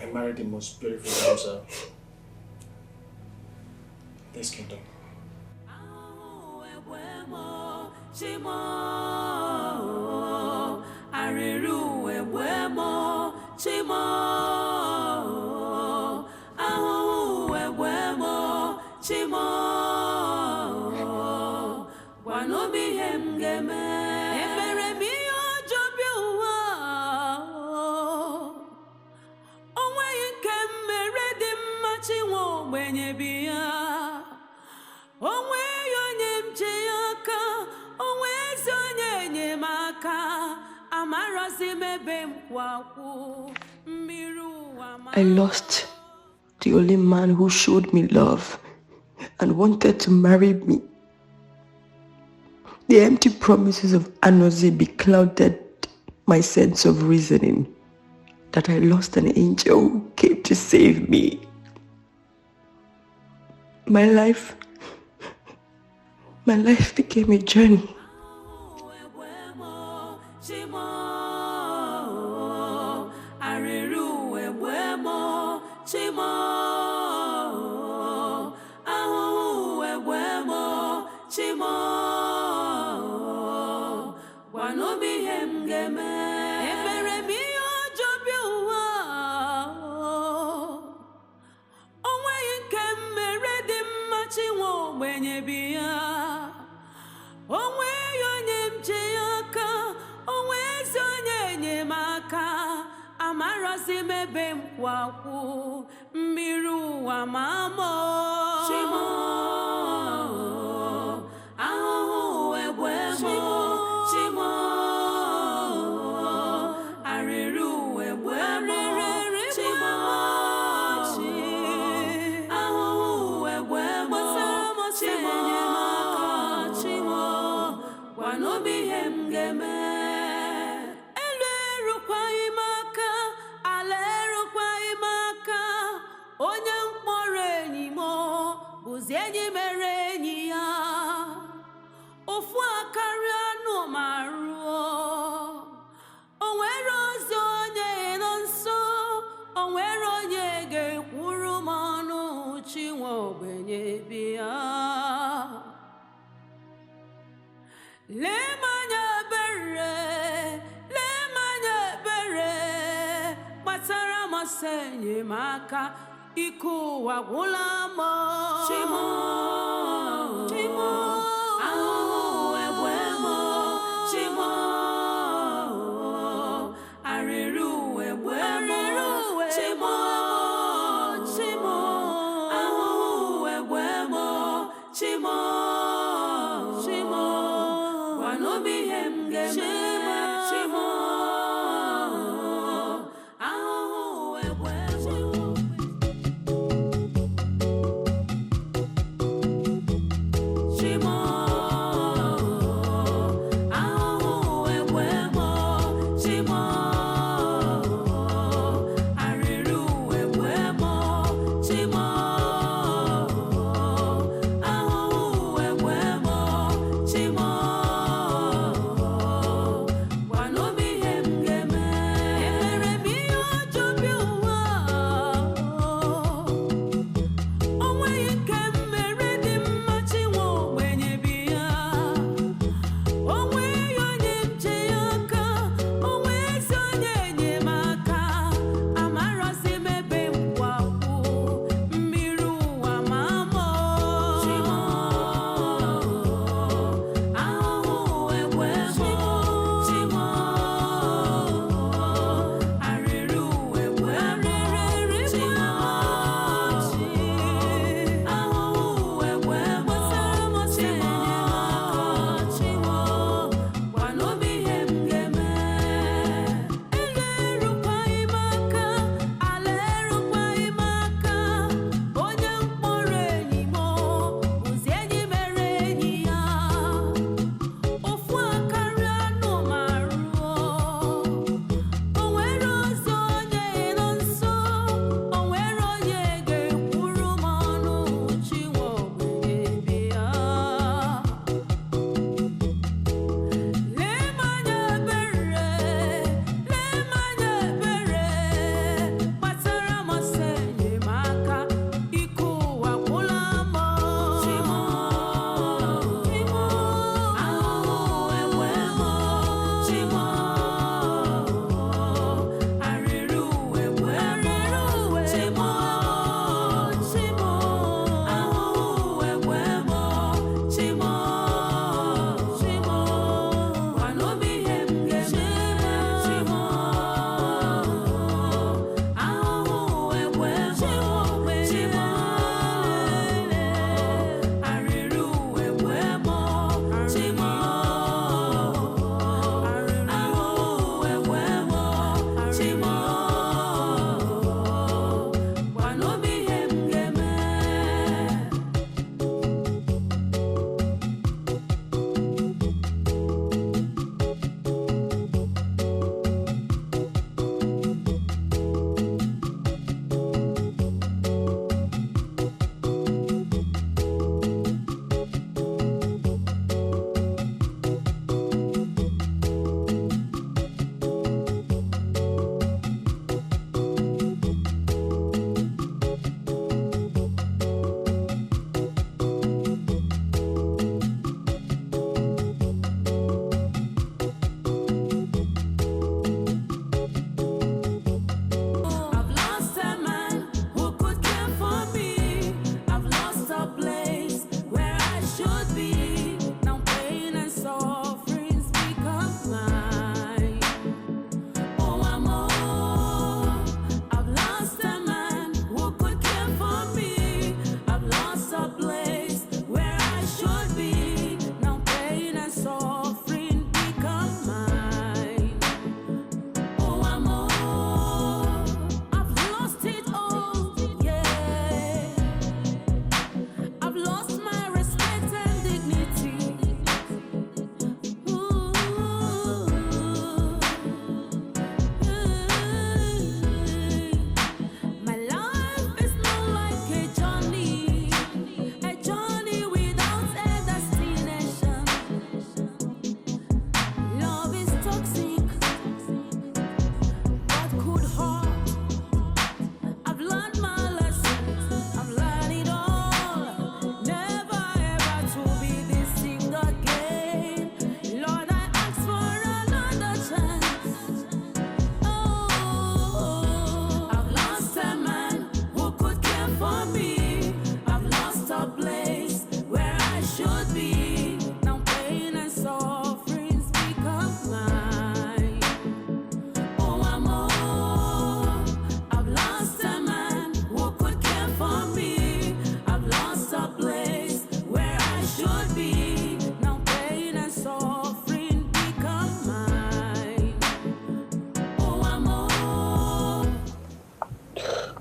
I married the most beautiful damsel in this kingdom. I lost the only man who showed me love and wanted to marry me. The empty promises of Anozie beclouded my sense of reasoning that I lost an angel who came to save me. My life became a journey.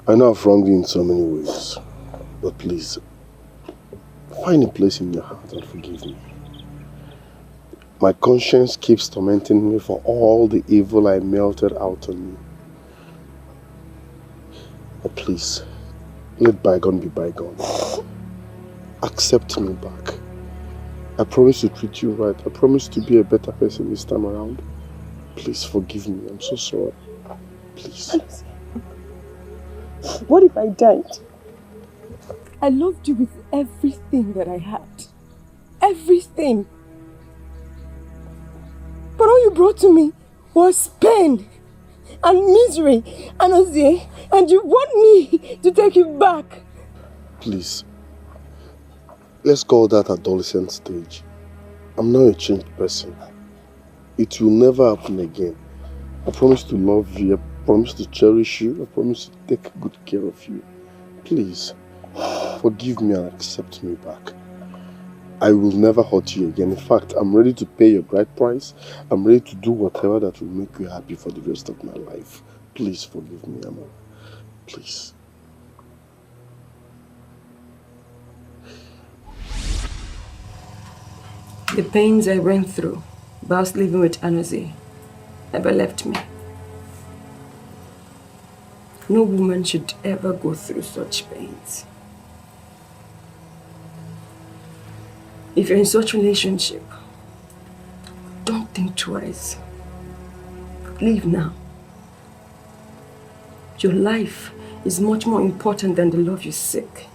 I know I've wronged you in so many ways, but please, find a place in your heart and forgive me. My conscience keeps tormenting me for all the evil I melted out on you. But please, let bygone be bygone. Accept me back. I promise to treat you right. I promise to be a better person this time around. Please forgive me. I'm so sorry. Please. What if I died? I loved you with everything that I had. Everything. But all you brought to me was pain and misery and you want me to take you back. Please. Let's call that adolescent stage. I'm now a changed person. It will never happen again. I promise to love you. I promise to cherish you. I promise to take good care of you. Please, forgive me and accept me back. I will never hurt you again. In fact, I'm ready to pay your bride price. I'm ready to do whatever that will make you happy for the rest of my life. Please forgive me, Amma. Please. The pains I went through whilst living with Anozie never left me. No woman should ever go through such pains. If you're in such a relationship, don't think twice. Leave now. Your life is much more important than the love you seek.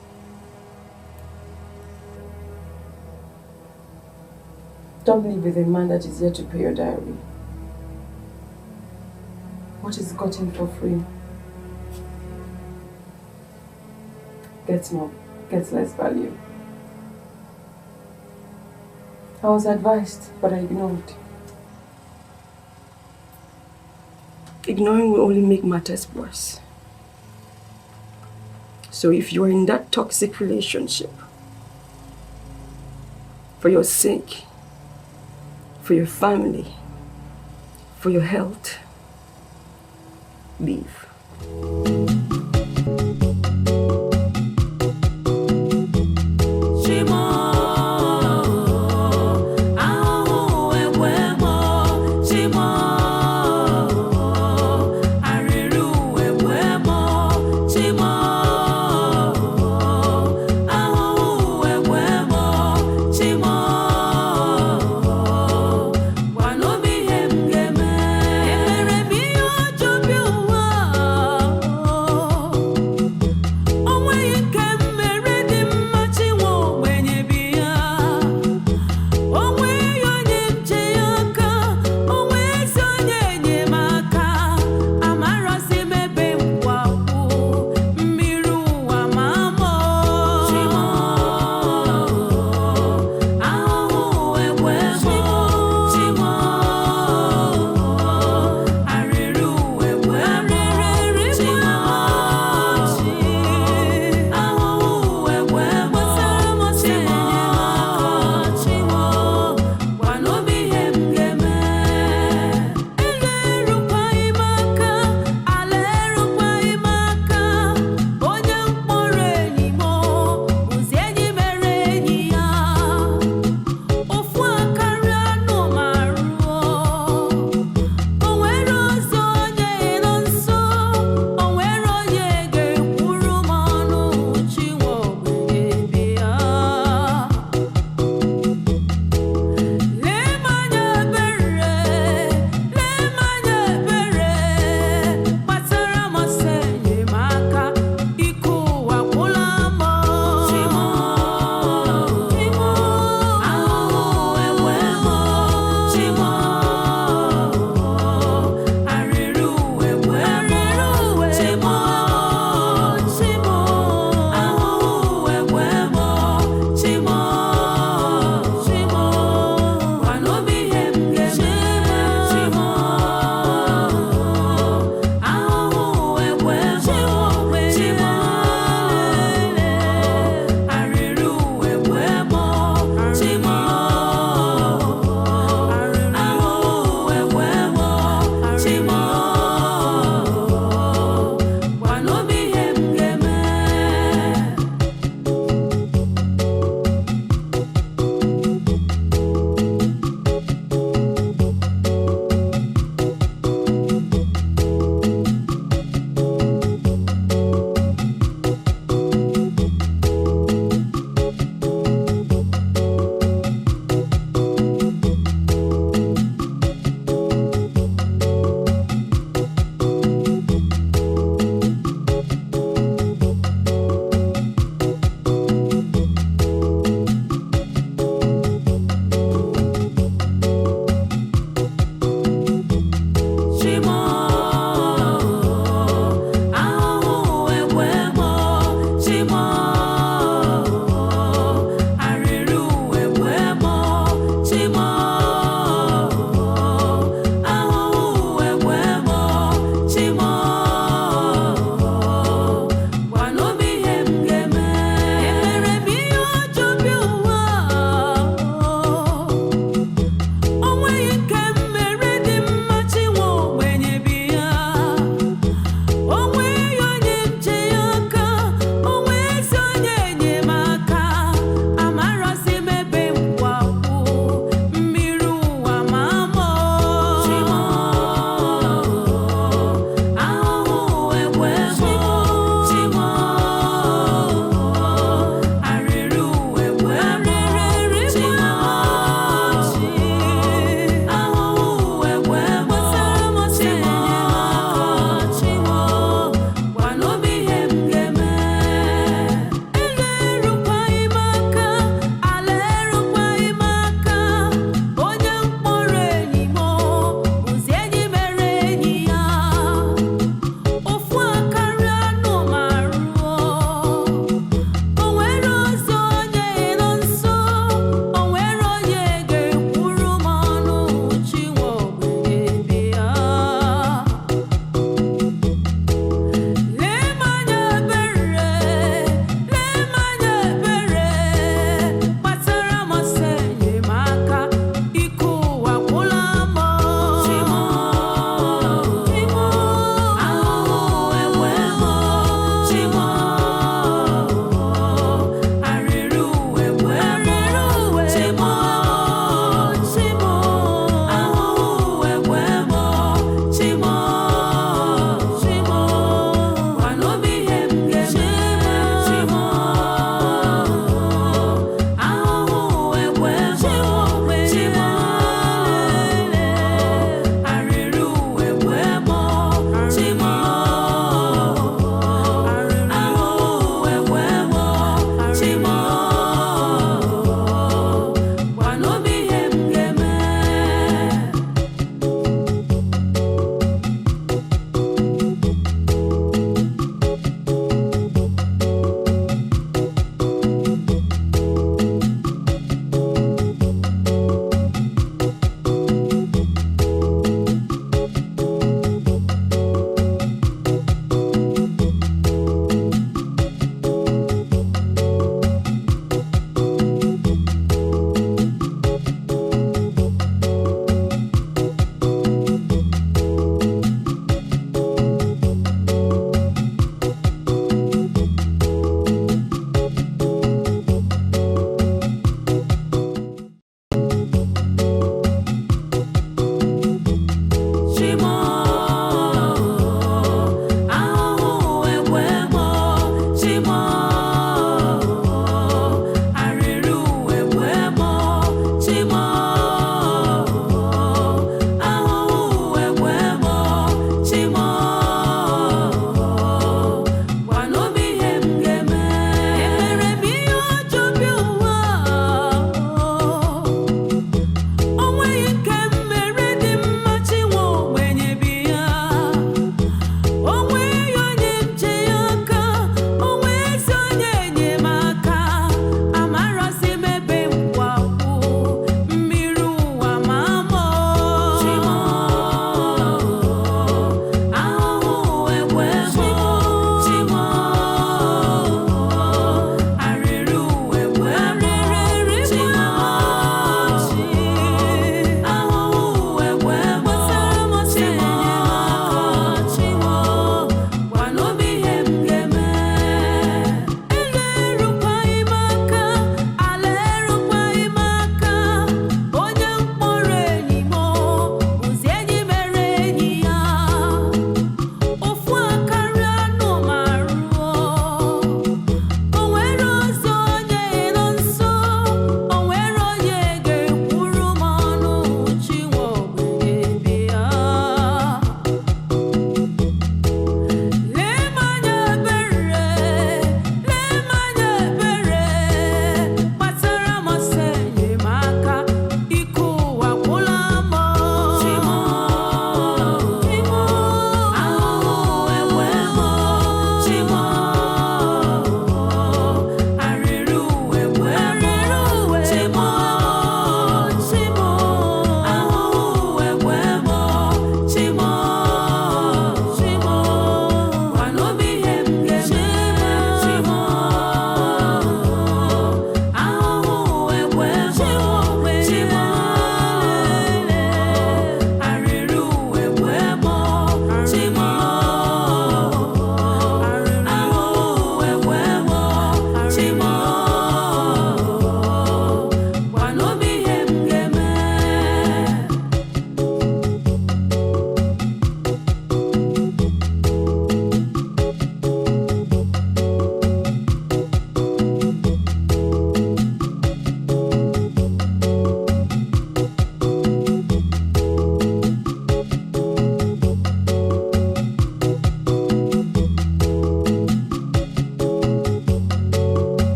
Don't live with a man that is here to pay your dowry. What is gotten for free gets more, gets less value. I was advised, but I ignored. Ignoring will only make matters worse. So if you're in that toxic relationship, for your sake, for your family, for your health, leave.